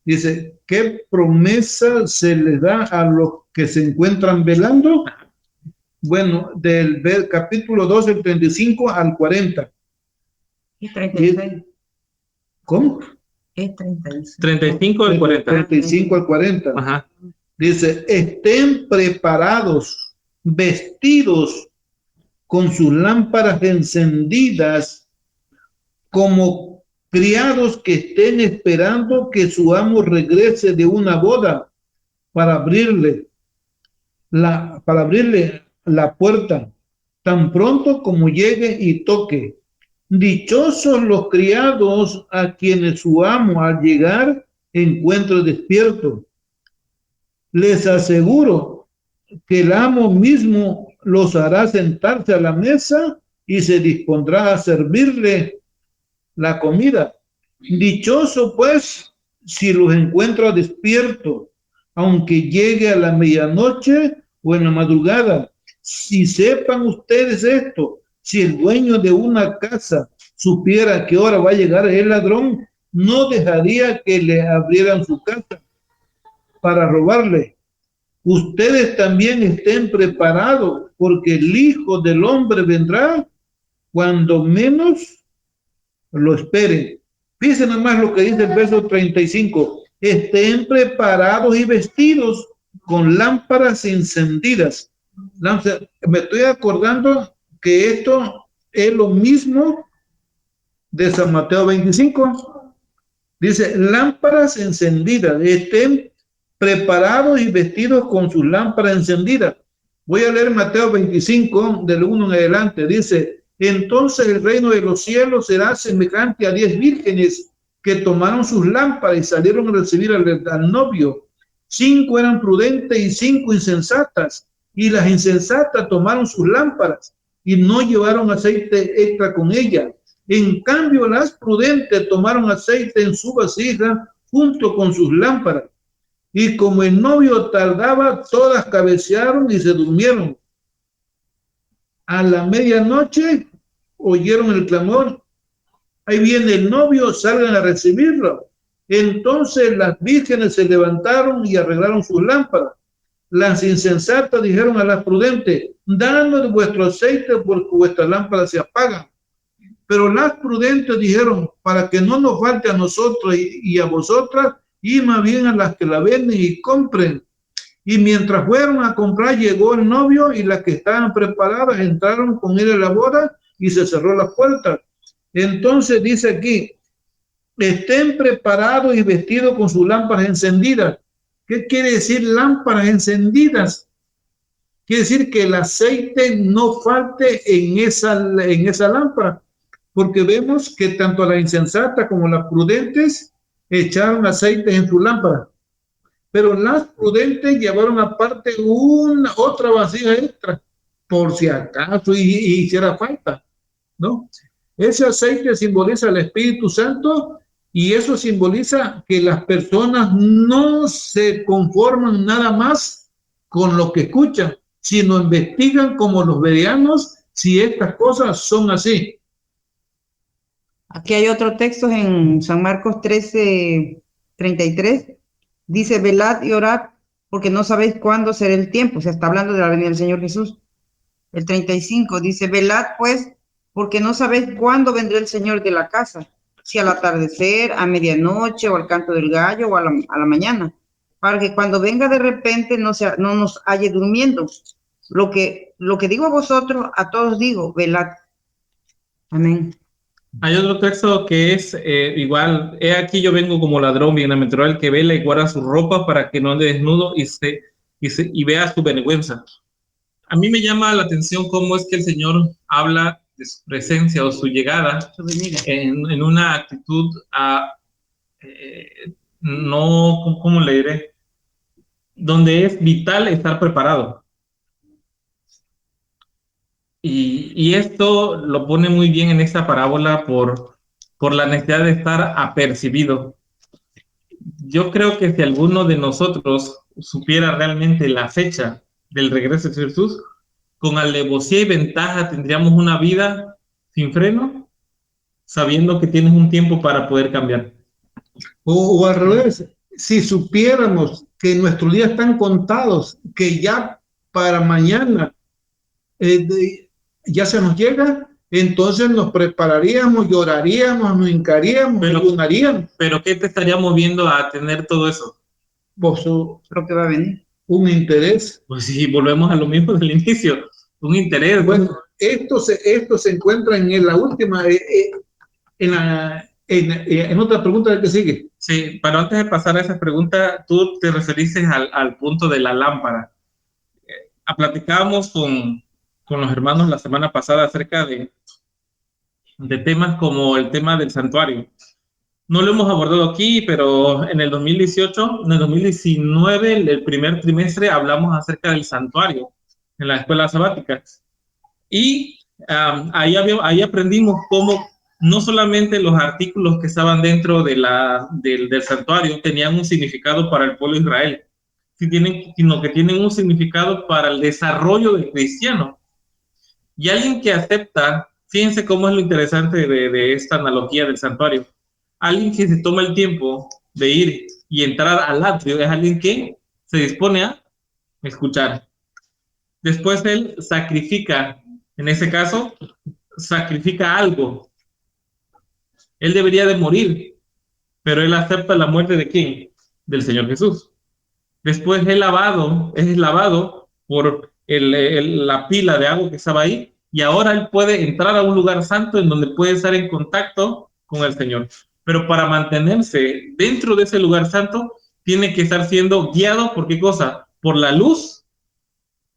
Dice, ¿qué promesa se les da a los que se encuentran velando? Bueno, del capítulo 2, del 35 al 40. Es 36. ¿Cómo? Es 36. 35 al 40. 35 al 40. Ajá. Dice, estén preparados, vestidos con sus lámparas encendidas, como criados que estén esperando que su amo regrese de una boda para abrirle la puerta tan pronto como llegue y toque. Dichosos los criados a quienes su amo al llegar encuentre despierto. Les aseguro que el amo mismo los hará sentarse a la mesa y se dispondrá a servirle la comida. Dichoso pues si los encuentra despiertos, aunque llegue a la medianoche o en la madrugada. Si sepan ustedes esto, si el dueño de una casa supiera a qué hora va a llegar el ladrón, no dejaría que le abrieran su casa para robarle. Ustedes también estén preparados, porque el Hijo del Hombre vendrá cuando menos lo esperen. Fíjense nomás lo que dice el verso 35. Estén preparados y vestidos con lámparas encendidas. Me estoy acordando que esto es lo mismo de San Mateo 25. Dice, lámparas encendidas. Estén preparados y vestidos con sus lámparas encendidas. Voy a leer Mateo 25, del 1 en adelante. Dice, entonces el reino de los cielos será semejante a 10 vírgenes que tomaron sus lámparas y salieron a recibir al novio. 5 eran prudentes y 5 insensatas. Y las insensatas tomaron sus lámparas y no llevaron aceite extra con ella. En cambio, las prudentes tomaron aceite en su vasija junto con sus lámparas. Y como el novio tardaba, todas cabecearon y se durmieron. A la medianoche oyeron el clamor. Ahí viene el novio, salgan a recibirlo. Entonces las vírgenes se levantaron y arreglaron sus lámparas. Las insensatas dijeron a las prudentes, danos vuestro aceite porque vuestras lámparas se apagan. Pero las prudentes dijeron, para que no nos falte a nosotros y a vosotras, y más bien a las que la venden y compren. Y mientras fueron a comprar, llegó el novio y las que estaban preparadas entraron con él a la boda y se cerró la puerta. Entonces dice aquí, estén preparados y vestidos con sus lámparas encendidas. ¿Qué quiere decir lámparas encendidas? Quiere decir que el aceite no falte en esa lámpara, porque vemos que tanto las insensatas como las prudentes echaron aceite en su lámpara, pero las prudentes llevaron aparte otra vasija extra, por si acaso y hiciera falta, ¿no? Ese aceite simboliza el Espíritu Santo y eso simboliza que las personas no se conforman nada más con lo que escuchan, sino investigan como los bereanos si estas cosas son así. Aquí hay otro texto en San Marcos 13:33. Dice, velad y orad, porque no sabéis cuándo será el tiempo. Se está hablando de la venida del Señor Jesús. El 35 dice, velad pues, porque no sabéis cuándo vendrá el Señor de la casa, si al atardecer, a medianoche, o al canto del gallo, o a la mañana, para que cuando venga de repente no nos halle durmiendo. Lo que digo a vosotros, a todos digo, velad. Amén. Hay otro texto que es igual, he aquí yo vengo como ladrón bienaventurado el que vela y guarda su ropa para que no ande desnudo y vea su vergüenza. A mí me llama la atención cómo es que el Señor habla de su presencia o su llegada en una actitud no, ¿cómo le diré? Donde es vital estar preparado. Y esto lo pone muy bien en esta parábola por la necesidad de estar apercibido. Yo creo que si alguno de nosotros supiera realmente la fecha del regreso de Jesús, con alevosía y ventaja tendríamos una vida sin freno, sabiendo que tienes un tiempo para poder cambiar. O al revés, si supiéramos que nuestros días están contados, que ya para mañana ya se nos llega, entonces nos prepararíamos, lloraríamos, nos hincaríamos, ayunaríamos. Pero ¿qué te estaría moviendo a tener todo eso? Pues lo que va a venir. Un interés. Pues sí, volvemos a lo mismo del inicio, un interés. Bueno, esto se encuentra en la última, en otra pregunta que sigue. Sí, pero antes de pasar a esa pregunta, tú te referiste al punto de la lámpara. Platicábamos con los hermanos la semana pasada acerca de temas como el tema del santuario. No lo hemos abordado aquí, pero en el 2018, en el 2019, el primer trimestre, hablamos acerca del santuario en la escuela sabática. Y ahí aprendimos cómo no solamente los artículos que estaban dentro del santuario tenían un significado para el pueblo de Israel, sino que tienen un significado para el desarrollo del cristiano. Y alguien que acepta, fíjense cómo es lo interesante de esta analogía del santuario. Alguien que se toma el tiempo de ir y entrar al atrio es alguien que se dispone a escuchar. Después él sacrifica, en ese caso, sacrifica algo. Él debería de morir, pero él acepta la muerte ¿de quién? Del Señor Jesús. Después es lavado por la pila de agua que estaba ahí, y ahora él puede entrar a un lugar santo en donde puede estar en contacto con el Señor. Pero para mantenerse dentro de ese lugar santo, tiene que estar siendo guiado ¿por qué cosa? Por la luz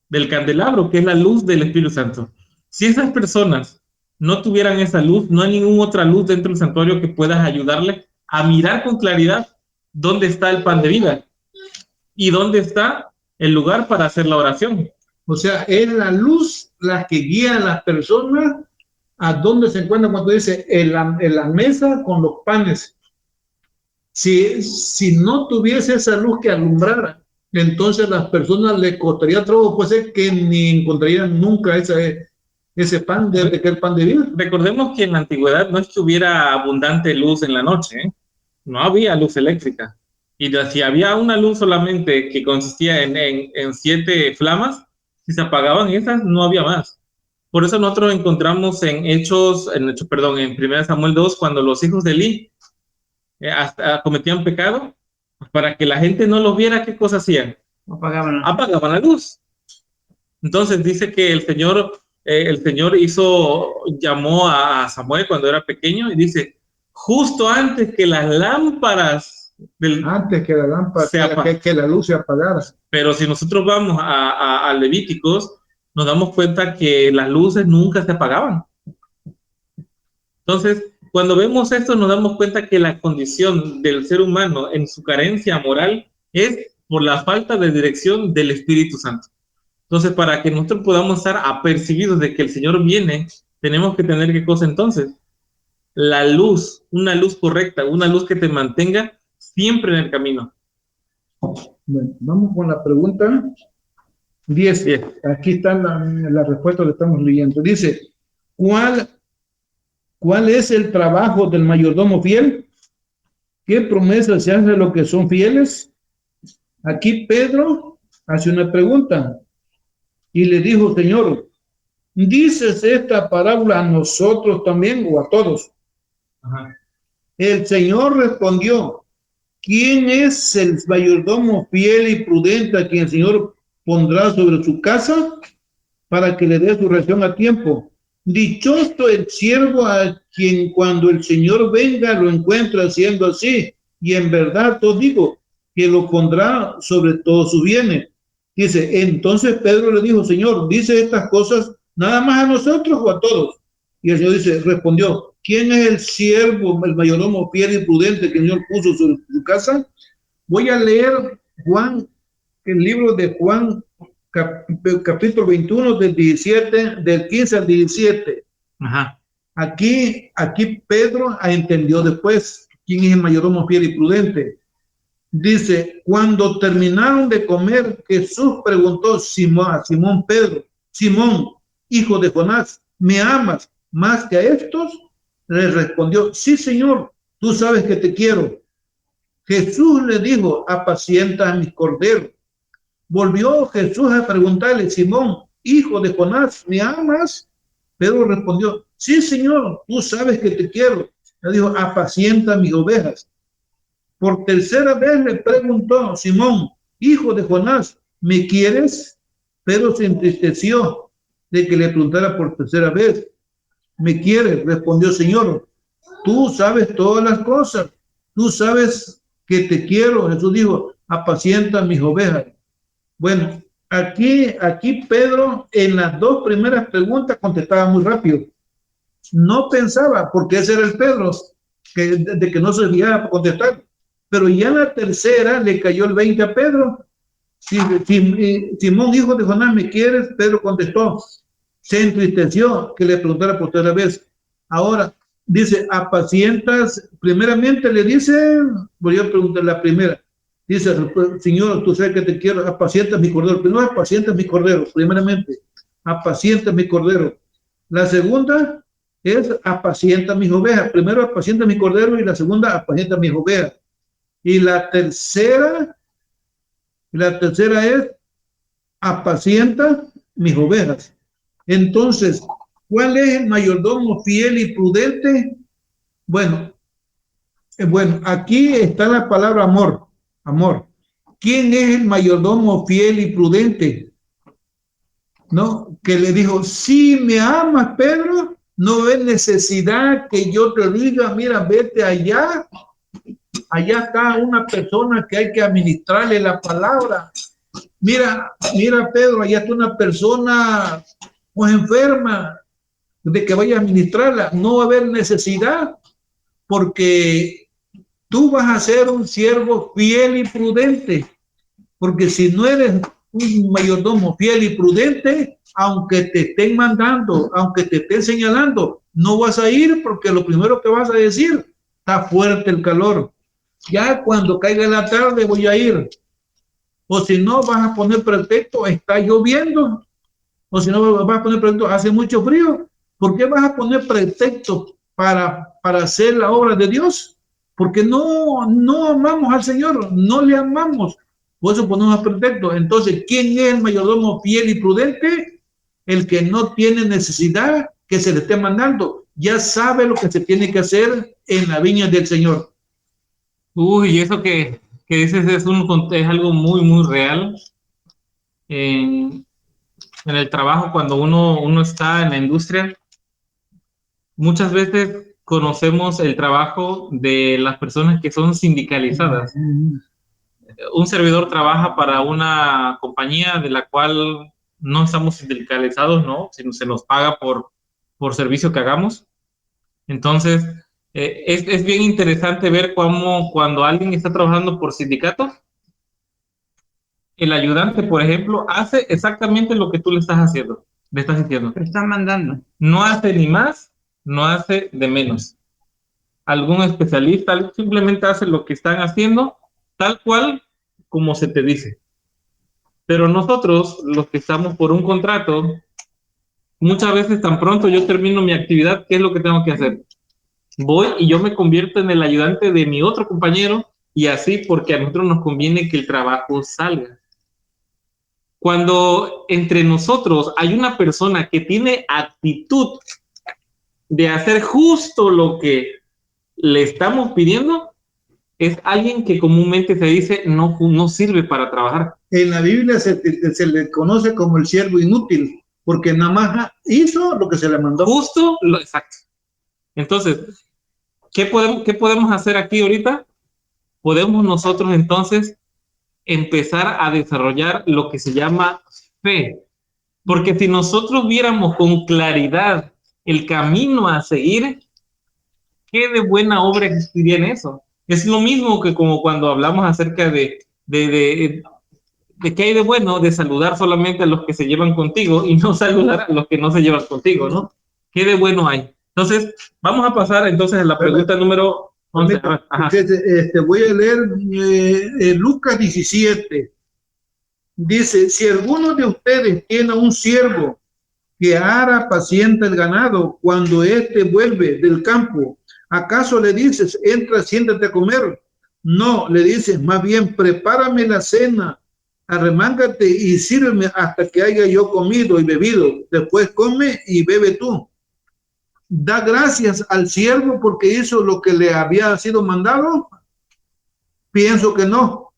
del candelabro, que es la luz del Espíritu Santo. Si esas personas no tuvieran esa luz, no hay ninguna otra luz dentro del santuario que pueda ayudarle a mirar con claridad dónde está el pan de vida y dónde está el lugar para hacer la oración. O sea, es la luz la que guía a las personas a dónde se encuentran, cuando dice en la mesa con los panes. Si no tuviese esa luz que alumbrara, entonces las personas le costaría trabajo, puede ser que ni encontrarían nunca ese pan, que es el pan de vida. Recordemos que en la antigüedad no es que hubiera abundante luz en la noche, ¿eh? No había luz eléctrica. Y si había una luz solamente que consistía en 7 flamas, si se apagaban esas, no había más. Por eso nosotros encontramos en 1 Samuel 2, cuando los hijos de Eli cometían pecado, para que la gente no los viera, ¿qué cosa hacían? Apagaban la luz. Entonces dice que el Señor llamó a Samuel cuando era pequeño y dice, justo antes que las lámparas antes que la lámpara, que la luz se apagara. Pero si nosotros vamos a Levíticos, nos damos cuenta que las luces nunca se apagaban. Entonces, cuando vemos esto, nos damos cuenta que la condición del ser humano en su carencia moral es por la falta de dirección del Espíritu Santo. Entonces, para que nosotros podamos estar apercibidos de que el Señor viene, tenemos que tener ¿qué cosa entonces? La luz, una luz correcta, una luz que te mantenga siempre en el camino. Bueno, vamos con la pregunta 10. Aquí está la respuesta que estamos leyendo. Dice, ¿cuál es el trabajo del mayordomo fiel? ¿Qué promesa se hace a los que son fieles? Aquí Pedro hace una pregunta y le dijo, Señor, ¿dices esta parábola a nosotros también o a todos? Ajá. El Señor respondió, ¿quién es el mayordomo fiel y prudente a quien el Señor pondrá sobre su casa para que le dé su ración a tiempo? Dichoso el siervo a quien cuando el Señor venga lo encuentra haciendo así. Y en verdad os digo que lo pondrá sobre todos sus bienes. Dice, entonces Pedro le dijo, Señor, ¿dice estas cosas nada más a nosotros o a todos? Y el Señor respondió, ¿quién es el siervo, el mayordomo fiel y prudente que el Señor puso sobre su casa? Voy a leer el libro de Juan, capítulo 21, del 15 al 17. Ajá. Aquí Pedro entendió después quién es el mayordomo fiel y prudente. Dice, cuando terminaron de comer, Jesús preguntó a Simón Pedro, Simón, hijo de Jonás, ¿me amas más que a estos? Le respondió, sí, Señor, tú sabes que te quiero. Jesús le dijo, apacienta a mis corderos. Volvió Jesús a preguntarle, Simón, hijo de Jonás, ¿me amas? Pedro respondió, sí, Señor, tú sabes que te quiero. Le dijo, apacienta mis ovejas. Por tercera vez le preguntó, Simón, hijo de Jonás, ¿me quieres? Pedro se entristeció de que le preguntara por tercera vez. ¿Me quieres? Respondió, Señor, tú sabes todas las cosas. Tú sabes que te quiero. Jesús dijo, apacienta mis ovejas. Bueno, aquí Pedro en las 2 primeras preguntas contestaba muy rápido. No pensaba, porque ese era el Pedro, de que no servía para contestar. Pero ya en la tercera le cayó el 20 a Pedro. Simón, hijo de Jonás, ¿me quieres? Pedro contestó. Se entristeció que le preguntara por tercera vez. Ahora, dice, apacientas, primeramente le dice, voy a preguntar la primera. Dice, Señor, tú sabes que te quiero, apacientas mi cordero. Primero, apacientas mi cordero, primeramente. Apacientas mi cordero. La segunda es apacienta mis ovejas. Primero, apacienta mi cordero y la segunda, apacienta mis ovejas. Y la tercera es apacienta mis ovejas. Entonces, ¿cuál es el mayordomo fiel y prudente? Bueno, aquí está la palabra amor. Amor. ¿Quién es el mayordomo fiel y prudente? ¿No? Que le dijo, si me amas, Pedro, no es necesidad que yo te diga, mira, vete allá. Allá está una persona que hay que administrarle la palabra. Mira, Pedro, allá está una persona pues enferma de que vaya a administrarla. No va a haber necesidad porque tú vas a ser un siervo fiel y prudente. Porque si no eres un mayordomo fiel y prudente, aunque te estén mandando, aunque te estén señalando, no vas a ir porque lo primero que vas a decir, está fuerte el calor. Ya cuando caiga la tarde voy a ir. O si no, vas a poner pretexto, está lloviendo. O si no, vas a poner pretexto, hace mucho frío. ¿Por qué vas a poner pretexto para hacer la obra de Dios? Porque no amamos al Señor, no le amamos. Por eso ponemos pretexto. Entonces, ¿quién es el mayordomo fiel y prudente? El que no tiene necesidad que se le esté mandando. Ya sabe lo que se tiene que hacer en la viña del Señor. Uy, eso que dices es algo muy, muy real. En el trabajo, cuando uno está en la industria, muchas veces conocemos el trabajo de las personas que son sindicalizadas. Un servidor trabaja para una compañía de la cual no estamos sindicalizados, ¿no? Sino se nos paga por servicio que hagamos. Entonces, es bien interesante ver cómo cuando alguien está trabajando por sindicatos, el ayudante, por ejemplo, hace exactamente lo que tú le estás haciendo, le estás diciendo. Te están mandando. No hace ni más, no hace de menos. Algún especialista simplemente hace lo que están haciendo, tal cual como se te dice. Pero nosotros, los que estamos por un contrato, muchas veces tan pronto yo termino mi actividad, ¿qué es lo que tengo que hacer? Voy y yo me convierto en el ayudante de mi otro compañero y así porque a nosotros nos conviene que el trabajo salga. Cuando entre nosotros hay una persona que tiene actitud de hacer justo lo que le estamos pidiendo, es alguien que comúnmente se dice no sirve para trabajar. En la Biblia se le conoce como el siervo inútil, porque nada más hizo lo que se le mandó. Justo, exacto. Entonces, ¿qué podemos hacer aquí ahorita? Podemos nosotros entonces empezar a desarrollar lo que se llama fe. Porque si nosotros viéramos con claridad el camino a seguir, ¿qué de buena obra existiría en eso? Es lo mismo que como cuando hablamos acerca de qué hay de bueno de saludar solamente a los que se llevan contigo y no saludar a los que no se llevan contigo, ¿no? ¿Qué de bueno hay? Entonces, vamos a pasar entonces a la pregunta número 11. Voy a leer Lucas 17. Dice, si alguno de ustedes tiene un siervo que ara paciente el ganado, cuando éste vuelve del campo, ¿acaso le dices, entra, siéntate a comer? No, le dices, más bien, prepárame la cena, arremángate y sírveme hasta que haya yo comido y bebido. Después come y bebe tú. ¿Da gracias al siervo porque hizo lo que le había sido mandado? Pienso que no.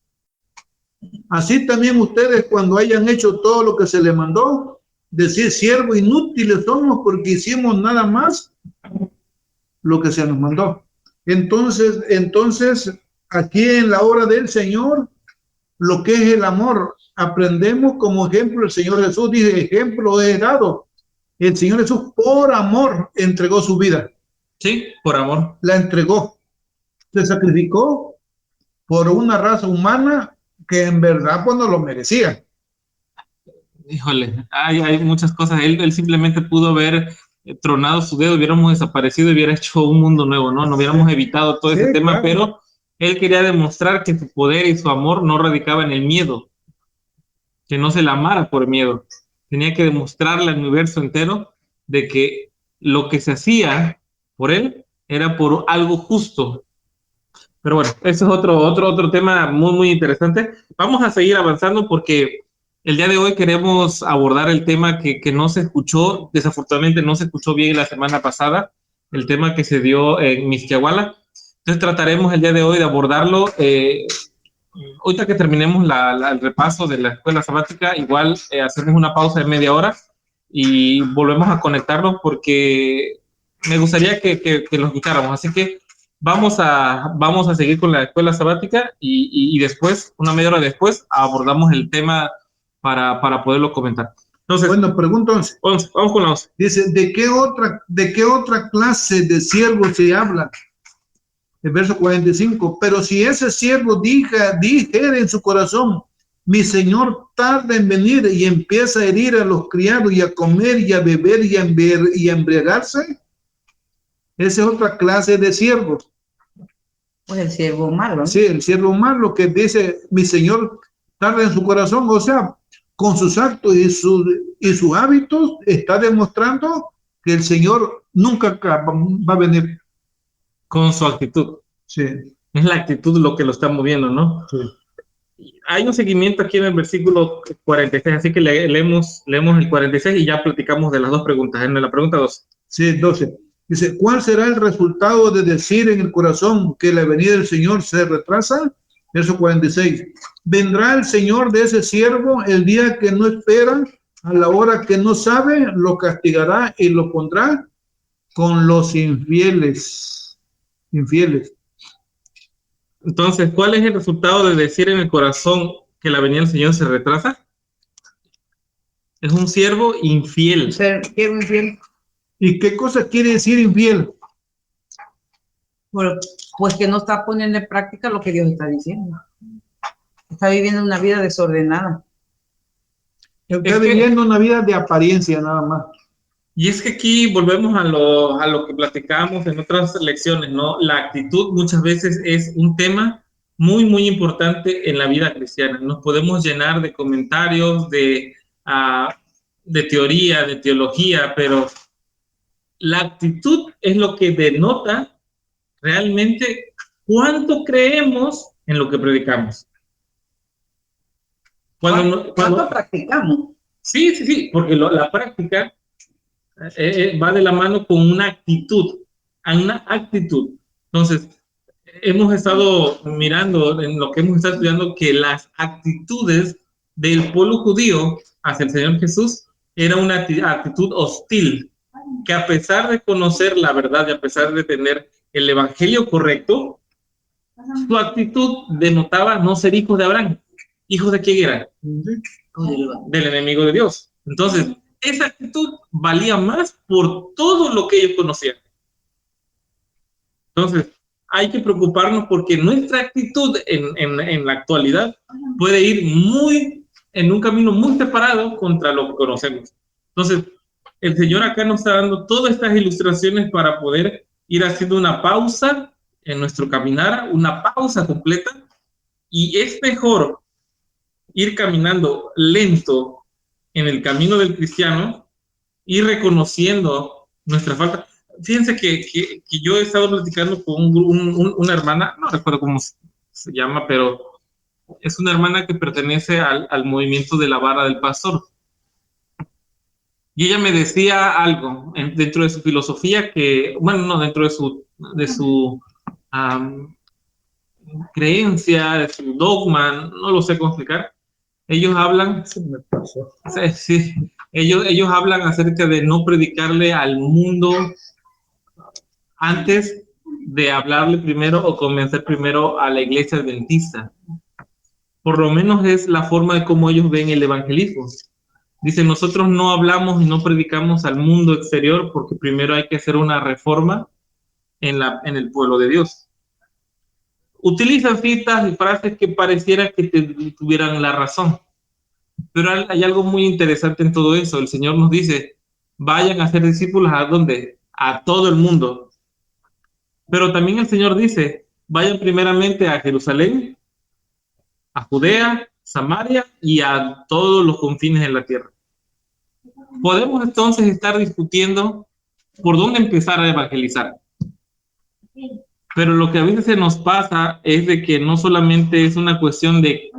Así también ustedes, cuando hayan hecho todo lo que se les mandó, decir, siervo inútiles somos porque hicimos nada más lo que se nos mandó. Entonces, aquí en la obra del Señor, lo que es el amor, aprendemos como ejemplo, el Señor Jesús dice, ejemplo he dado. El Señor Jesús por amor entregó su vida. Sí, por amor. La entregó. se sacrificó por una raza humana que en verdad pues no lo merecía. Híjole, hay muchas cosas. Él simplemente pudo haber tronado su dedo, hubiéramos desaparecido y hubiera hecho un mundo nuevo, ¿no? No hubiéramos evitado todo Sí, ese tema, claro. pero él quería demostrar que su poder y su amor no radicaba en el miedo, que no se la amara por miedo. Tenía que demostrarle al universo entero de que lo que se hacía por él era por algo justo. Pero bueno, ese es otro tema muy, muy interesante. Vamos a seguir avanzando porque el día de hoy queremos abordar el tema que no se escuchó, desafortunadamente no se escuchó bien la semana pasada, el tema que se dio en Mixquiahuala. Entonces trataremos el día de hoy de abordarlo. Ahorita que terminemos el repaso de la escuela sabática, igual hacemos una pausa de media hora y volvemos a conectarnos porque me gustaría que lo escucháramos. Así que vamos a seguir con la escuela sabática y después, una media hora después, abordamos el tema para poderlo comentar. Entonces, Bueno, pregunto 11. Vamos con la 11. Dice, ¿de qué otra clase de siervo se habla? El verso 45. Pero si ese siervo dijera en su corazón, mi señor tarda en venir, y empieza a herir a los criados y a comer y a beber y a embriagarse, esa es otra clase de siervo. Pues el siervo malo, ¿no? Sí, el siervo malo que dice, mi señor tarda en su corazón, o sea, con sus actos y sus hábitos está demostrando que el Señor nunca va a venir. Con su actitud. Sí. Es la actitud lo que lo está moviendo, ¿no? Sí. Hay un seguimiento aquí en el versículo 46, así que leemos el 46 y ya platicamos de las dos preguntas. En la pregunta 2. Sí, 12. Dice, ¿cuál será el resultado de decir en el corazón que la venida del Señor se retrasa? Verso 46. Vendrá el Señor de ese siervo el día que no espera, a la hora que no sabe, lo castigará y lo pondrá con los infieles. Infieles. Entonces, ¿cuál es el resultado de decir en el corazón que la venida del Señor se retrasa? Es un siervo infiel. Siervo infiel. ¿Y qué cosa quiere decir infiel? Pues que no está poniendo en práctica lo que Dios está diciendo. Está viviendo una vida desordenada. Está viviendo una vida de apariencia nada más. Y es que aquí volvemos a lo que platicábamos en otras lecciones, ¿no? La actitud muchas veces es un tema muy, muy importante en la vida cristiana. Nos podemos llenar de comentarios, de teoría, de teología, pero la actitud es lo que denota realmente cuánto creemos en lo que predicamos. ¿Cuánto practicamos? Sí, porque la práctica va de la mano con una actitud. Entonces, hemos estado mirando en lo que hemos estado estudiando que las actitudes del pueblo judío hacia el Señor Jesús era una actitud hostil, que a pesar de conocer la verdad y a pesar de tener el evangelio correcto, su actitud denotaba no ser hijos de Abraham. ¿Hijos de quién eran? Del enemigo de Dios. Entonces, esa actitud valía más por todo lo que ellos conocían. Entonces, hay que preocuparnos porque nuestra actitud en la actualidad puede ir en un camino muy separado contra lo que conocemos. Entonces, el Señor acá nos está dando todas estas ilustraciones para poder ir haciendo una pausa en nuestro caminar, una pausa completa, y es mejor ir caminando lento en el camino del cristiano y reconociendo nuestra falta. Fíjense que yo he estado platicando con una hermana, no recuerdo cómo se llama, pero es una hermana que pertenece al movimiento de la vara del pastor. Y ella me decía algo dentro de su filosofía dentro de su creencia, de su dogma, no lo sé cómo explicar. Ellos hablan, sí, ellos hablan acerca de no predicarle al mundo antes de hablarle primero o convencer primero a la iglesia adventista. Por lo menos es la forma de cómo ellos ven el evangelismo. Dicen, nosotros no hablamos y no predicamos al mundo exterior porque primero hay que hacer una reforma en el pueblo de Dios. utilizan citas y frases que pareciera que tuvieran la razón. Pero hay algo muy interesante en todo eso. El Señor nos dice, vayan a ser discípulos ¿a dónde? A todo el mundo. Pero también el Señor dice, vayan primeramente a Jerusalén, a Judea, Samaria y a todos los confines de la tierra. Podemos entonces estar discutiendo por dónde empezar a evangelizar. Pero lo que a veces se nos pasa es de que no solamente es una cuestión de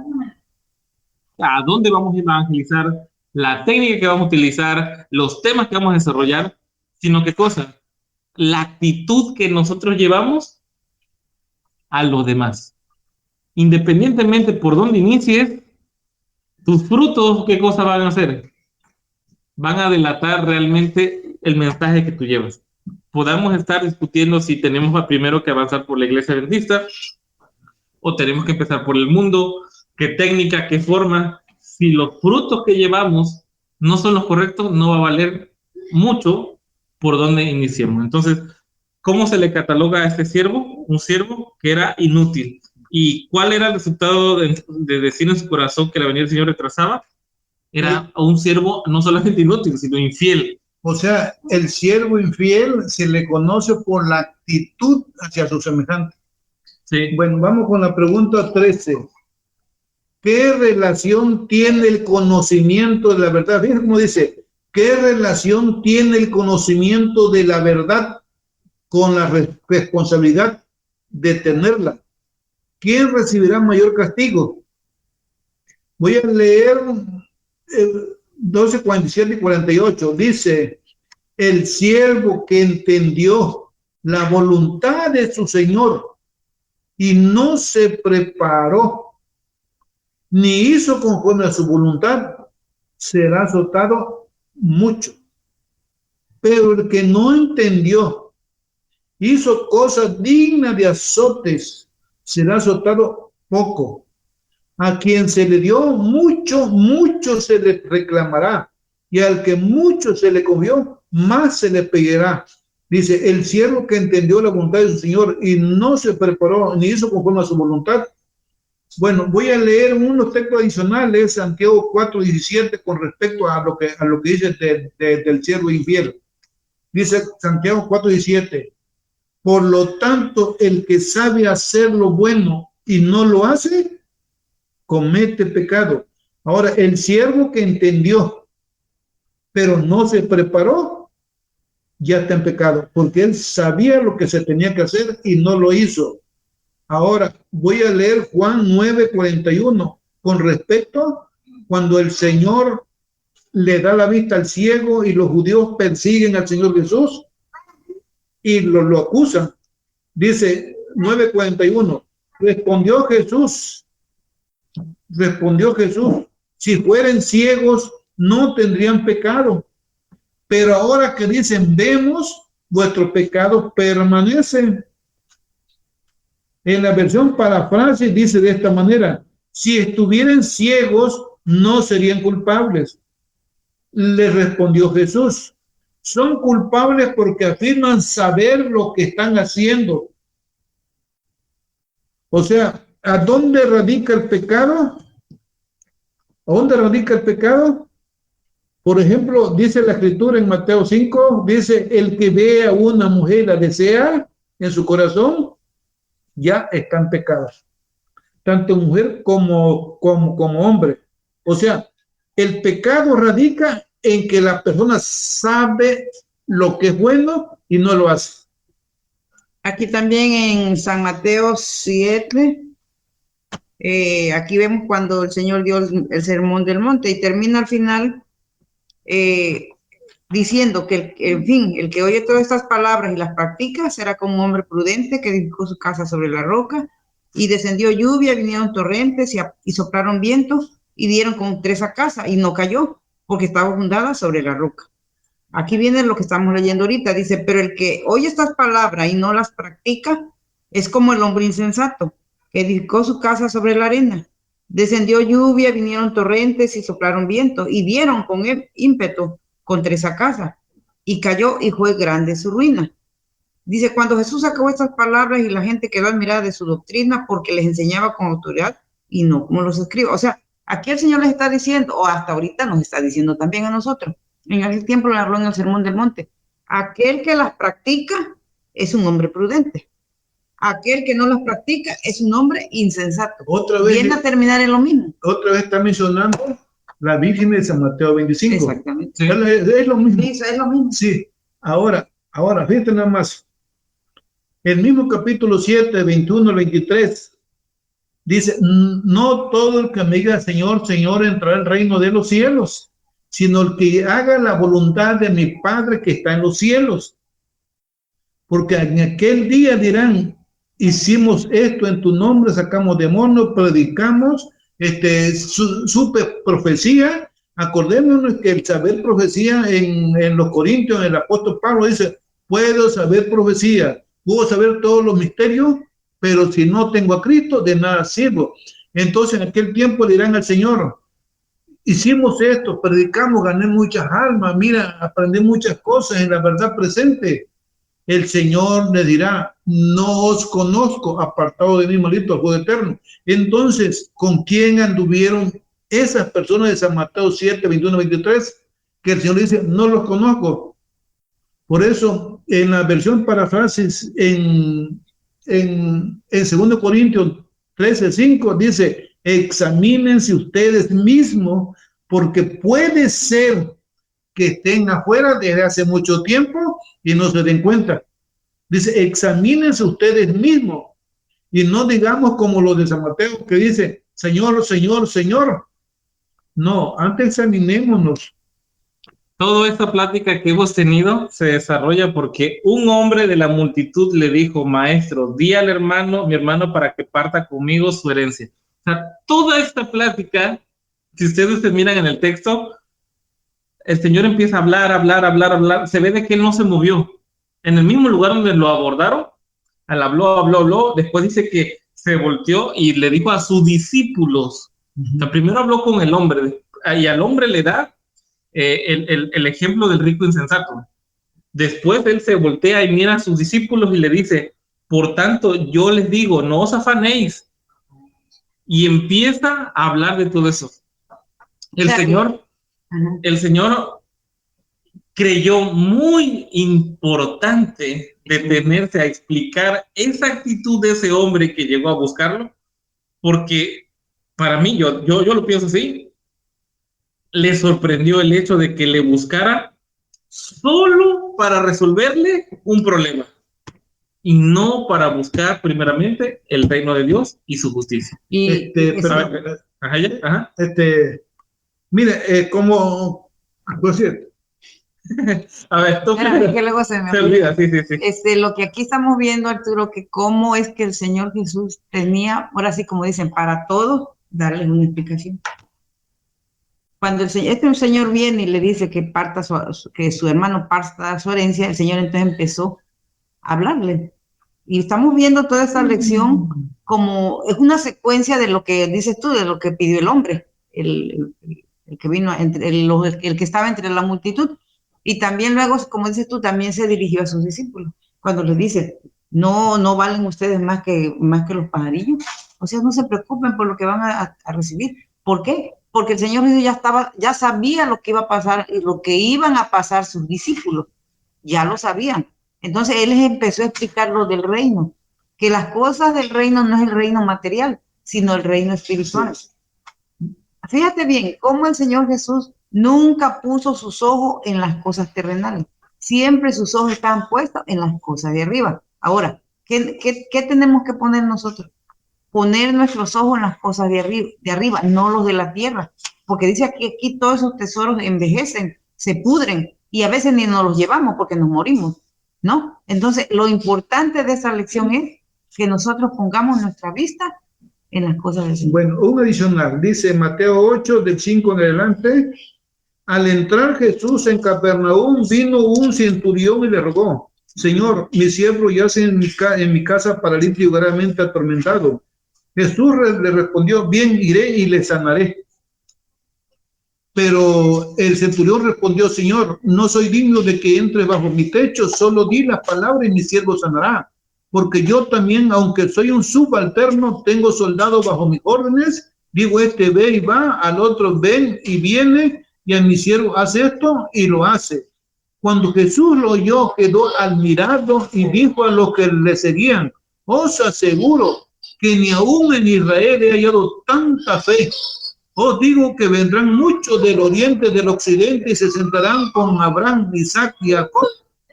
a dónde vamos a evangelizar, la técnica que vamos a utilizar, los temas que vamos a desarrollar, sino que cosa, la actitud que nosotros llevamos a los demás. Independientemente por dónde inicies, tus frutos, ¿qué cosa van a hacer? Van a delatar realmente el mensaje que tú llevas. Podamos estar discutiendo si tenemos primero que avanzar por la iglesia adventista o tenemos que empezar por el mundo, qué técnica, qué forma. Si los frutos que llevamos no son los correctos, no va a valer mucho por donde iniciemos. Entonces, ¿cómo se le cataloga a este siervo? Un siervo que era inútil. ¿Y cuál era el resultado de decir en su corazón que la venida del Señor retrasaba? Era un siervo no solamente inútil, sino infiel. O sea, el siervo infiel se le conoce por la actitud hacia su semejante. Sí. Bueno, vamos con la pregunta 13. ¿Qué relación tiene el conocimiento de la verdad? Fíjense cómo dice, ¿qué relación tiene el conocimiento de la verdad con la responsabilidad de tenerla? ¿Quién recibirá mayor castigo? Voy a leer 12, 47 y 48. Dice, el siervo que entendió la voluntad de su Señor y no se preparó ni hizo conforme a su voluntad, será azotado mucho. Pero el que no entendió, hizo cosas dignas de azotes, será azotado poco. A quien se le dio mucho, mucho se le reclamará, y al que mucho se le cogió, más se le pedirá. Dice, el siervo que entendió la voluntad de su Señor y no se preparó ni hizo conforme a su voluntad. Bueno, voy a leer unos textos adicionales, Santiago 4:17, con respecto a lo que dice del siervo infiel. Dice Santiago 4:17, por lo tanto, el que sabe hacer lo bueno y no lo hace, comete pecado. Ahora, el siervo que entendió, pero no se preparó, ya está en pecado, porque él sabía lo que se tenía que hacer y no lo hizo. Ahora, voy a leer Juan 9:41, con respecto cuando el Señor le da la vista al ciego y los judíos persiguen al Señor Jesús y lo acusan. Dice 9:41, respondió Jesús, si fueren ciegos no tendrían pecado, pero ahora que dicen vemos, vuestro pecado permanece. En la versión parafrasis dice de esta manera, si estuvieran ciegos no serían culpables. Le respondió Jesús, son culpables porque afirman saber lo que están haciendo. O sea, ¿a dónde radica el pecado? ¿A dónde radica el pecado? Por ejemplo, dice la escritura en Mateo 5, dice, el que ve a una mujer la desea en su corazón, ya están pecados, tanto mujer como hombre. O sea, el pecado radica en que la persona sabe lo que es bueno y no lo hace. Aquí también en San Mateo 7, aquí vemos cuando el Señor dio el sermón del monte y termina al final diciendo que, en fin, el que oye todas estas palabras y las practica será como un hombre prudente que edificó su casa sobre la roca y descendió lluvia, vinieron torrentes y soplaron vientos y dieron con tres a casa y no cayó porque estaba fundada sobre la roca. Aquí viene lo que estamos leyendo ahorita, dice, pero el que oye estas palabras y no las practica es como el hombre insensato que edificó su casa sobre la arena. Descendió lluvia, vinieron torrentes y soplaron vientos y dieron con el ímpetu contra esa casa y cayó y fue grande su ruina. Dice, cuando Jesús acabó estas palabras y la gente quedó admirada de su doctrina porque les enseñaba con autoridad y no como los escribas. O sea, aquí el Señor les está diciendo, o hasta ahorita nos está diciendo también a nosotros, en aquel tiempo le habló en el Sermón del Monte, aquel que las practica es un hombre prudente. Aquel que no las practica es un hombre insensato. Otra vez viene a terminar en lo mismo. Otra vez está mencionando la Virgen de San Mateo 25. Exactamente. Sí. Es lo mismo. Sí, es lo mismo. Sí. Ahora, fíjate nada más. El mismo capítulo 7, 21 al 23, dice, no todo el que me diga Señor, Señor, entrará al reino de los cielos, sino el que haga la voluntad de mi Padre que está en los cielos. Porque en aquel día dirán, hicimos esto en tu nombre, sacamos demonios, predicamos, supe profecía. Acordémonos que el saber profecía en los Corintios, el apóstol Pablo dice, puedo saber profecía, puedo saber todos los misterios, pero si no tengo a Cristo, de nada sirvo. Entonces en aquel tiempo dirán al Señor, hicimos esto, predicamos, gané muchas almas, mira, aprendí muchas cosas en la verdad presente. El Señor le dirá, no os conozco, apartado de mí, maldito, al fuego eterno. Entonces, ¿con quién anduvieron esas personas de San Mateo 7, 21, 23? Que el Señor dice, no los conozco. Por eso, en la versión parafrasis, en 2 Corintios 13, 5, dice, examínense ustedes mismos, porque puede ser que estén afuera desde hace mucho tiempo y no se den cuenta. Dice, examínense ustedes mismos y no digamos como los de San Mateo que dice, Señor, Señor, Señor. No, antes examinémonos. Toda esta plática que hemos tenido se desarrolla porque un hombre de la multitud le dijo, maestro, di al hermano, mi hermano, para que parta conmigo su herencia. O sea, toda esta plática, si ustedes se miran en el texto, el Señor empieza a hablar, se ve de que él no se movió. En el mismo lugar donde lo abordaron, habló, después dice que se volteó y le dijo a sus discípulos, o sea, primero habló con el hombre, y al hombre le da el ejemplo del rico insensato. Después él se voltea y mira a sus discípulos y le dice, por tanto, yo les digo, no os afanéis. Y empieza a hablar de todo eso. El Señor creyó muy importante detenerse a explicar esa actitud de ese hombre que llegó a buscarlo, porque para mí, yo lo pienso así, le sorprendió el hecho de que le buscara solo para resolverle un problema y no para buscar primeramente el reino de Dios y su justicia. Mire, como por cierto, a ver, que luego se me olvida. Sí. Lo que aquí estamos viendo, Arturo, que cómo es que el Señor Jesús tenía, ahora sí como dicen, para todos, darles una explicación. Cuando el señor viene y le dice que que su hermano parta su herencia, el Señor entonces empezó a hablarle. Y estamos viendo toda esta lección como es una secuencia de lo que dices tú, de lo que pidió el hombre, el que vino, el que estaba entre la multitud. Y también luego, como dices tú, también se dirigió a sus discípulos. Cuando les dice, no valen ustedes más que los pajarillos. O sea, no se preocupen por lo que van a recibir. ¿Por qué? Porque el Señor Jesús ya sabía lo que iba a pasar y lo que iban a pasar sus discípulos. Ya lo sabían. Entonces, Él les empezó a explicar lo del reino. Que las cosas del reino no es el reino material, sino el reino espiritual. Fíjate bien, cómo el Señor Jesús nunca puso sus ojos en las cosas terrenales. Siempre sus ojos estaban puestos en las cosas de arriba. Ahora, ¿qué tenemos que poner nosotros? Poner nuestros ojos en las cosas de arriba, no los de la tierra. Porque dice aquí todos esos tesoros envejecen, se pudren, y a veces ni nos los llevamos porque nos morimos, ¿no? Entonces, lo importante de esa lección es que nosotros pongamos nuestra vista en las cosas del Señor. Bueno, un adicional, dice Mateo 8, del 5 en adelante, al entrar Jesús en Capernaum, vino un centurión y le rogó, Señor, mi siervo yace en mi casa paralítico y gravemente atormentado. Jesús le respondió, bien, iré y le sanaré. Pero el centurión respondió: Señor, no soy digno de que entre bajo mi techo, solo di la palabra y mi siervo sanará. Porque yo también, aunque soy un subalterno, tengo soldados bajo mis órdenes. Digo, este ve y va, al otro ven y viene, y a mi siervo hace esto y lo hace. Cuando Jesús lo oyó, quedó admirado y dijo a los que le seguían: os aseguro que ni aún en Israel he hallado tanta fe. Os digo que vendrán muchos del oriente y del occidente y se sentarán con Abraham, Isaac y Jacob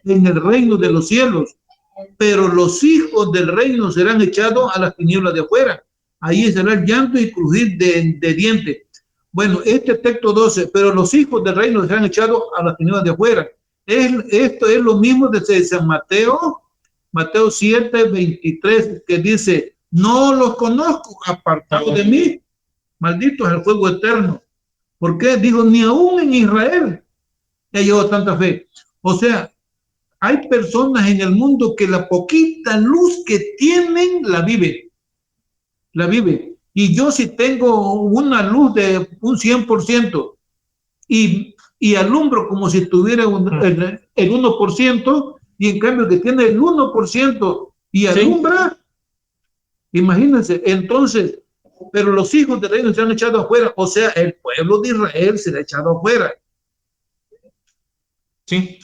en el reino de los cielos. Pero los hijos del reino serán echados a las tinieblas de afuera. Ahí será el llanto y crujir de dientes. Bueno, este texto 12, pero los hijos del reino serán echados a las tinieblas de afuera. Esto es lo mismo de San Mateo, Mateo 7, 23, que dice: no los conozco, apartados de mí, malditos al fuego eterno. ¿Por qué? Digo, ni aún en Israel he hallado tanta fe. O sea, hay personas en el mundo que la poquita luz que tienen la viven. La viven. Y yo si tengo una luz de un 100% y alumbro como si tuviera el 1%, y en cambio que tiene el 1% y alumbra, sí. Imagínense, entonces, pero los hijos del reino se han echado afuera, o sea, el pueblo de Israel se ha echado afuera. Sí.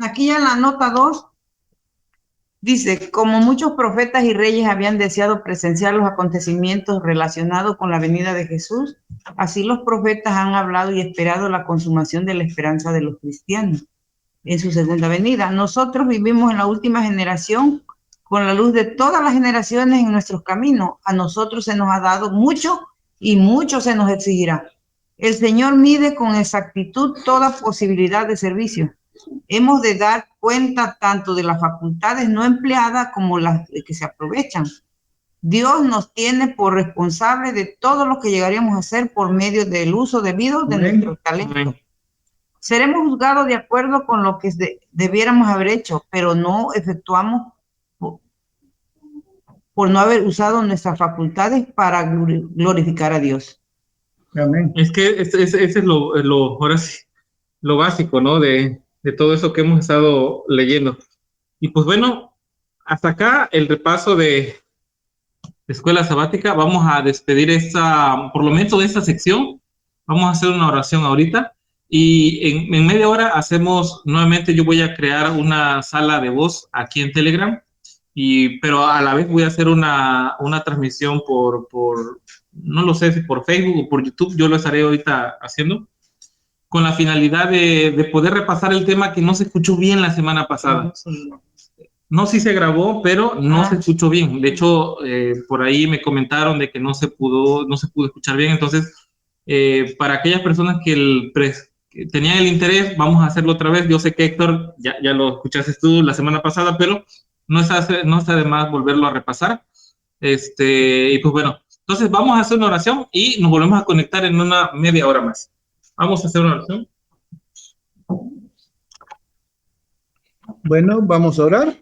Aquí ya en la nota 2 dice: como muchos profetas y reyes habían deseado presenciar los acontecimientos relacionados con la venida de Jesús, así los profetas han hablado y esperado la consumación de la esperanza de los cristianos en su segunda venida. Nosotros vivimos en la última generación con la luz de todas las generaciones en nuestros caminos. A nosotros se nos ha dado mucho y mucho se nos exigirá. El Señor mide con exactitud toda posibilidad de servicio. Hemos de dar cuenta tanto de las facultades no empleadas como las que se aprovechan. Dios nos tiene por responsables de todo lo que llegaríamos a hacer por medio del uso debido de nuestro talento. Seremos juzgados de acuerdo con lo que debiéramos haber hecho, pero no efectuamos por no haber usado nuestras facultades para glorificar a Dios. Amén. Es que ese es ahora sí, lo básico, ¿no? De todo eso que hemos estado leyendo. Y pues bueno, hasta acá el repaso de escuela sabática. Vamos a despedir por lo menos de esta sección. Vamos a hacer una oración ahorita. Y en media hora hacemos nuevamente, yo voy a crear una sala de voz aquí en Telegram, pero a la vez voy a hacer una transmisión por no lo sé si por Facebook o por YouTube. Yo lo estaré ahorita haciendo con la finalidad de poder repasar el tema que no se escuchó bien la semana pasada. No, sí se grabó, pero no se escuchó bien. De hecho, por ahí me comentaron de que no se pudo escuchar bien. Entonces, para aquellas personas que tenían el interés, vamos a hacerlo otra vez. Yo sé que Héctor, ya lo escuchaste tú la semana pasada, pero no está de más volverlo a repasar. Y pues bueno, entonces vamos a hacer una oración y nos volvemos a conectar en una media hora más. Vamos a hacer una oración. Bueno, vamos a orar.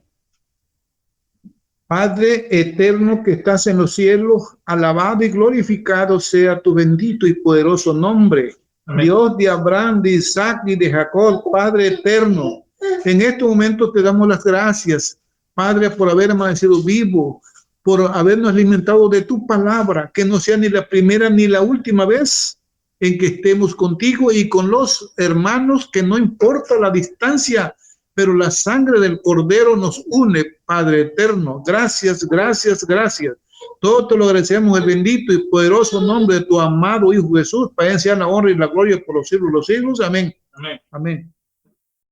Padre eterno que estás en los cielos, alabado y glorificado sea tu bendito y poderoso nombre. Amén. Dios de Abraham, de Isaac y de Jacob, Padre eterno. En este momento te damos las gracias, Padre, por haber amanecido vivo, por habernos alimentado de tu palabra, que no sea ni la primera ni la última vez en que estemos contigo y con los hermanos, que no importa la distancia, pero la sangre del Cordero nos une, Padre eterno. Gracias, gracias, gracias. Todo te lo agradecemos en el bendito y poderoso nombre de tu amado Hijo Jesús, para él sea la honra y la gloria por los siglos de los siglos. Amén. Amén. Amén.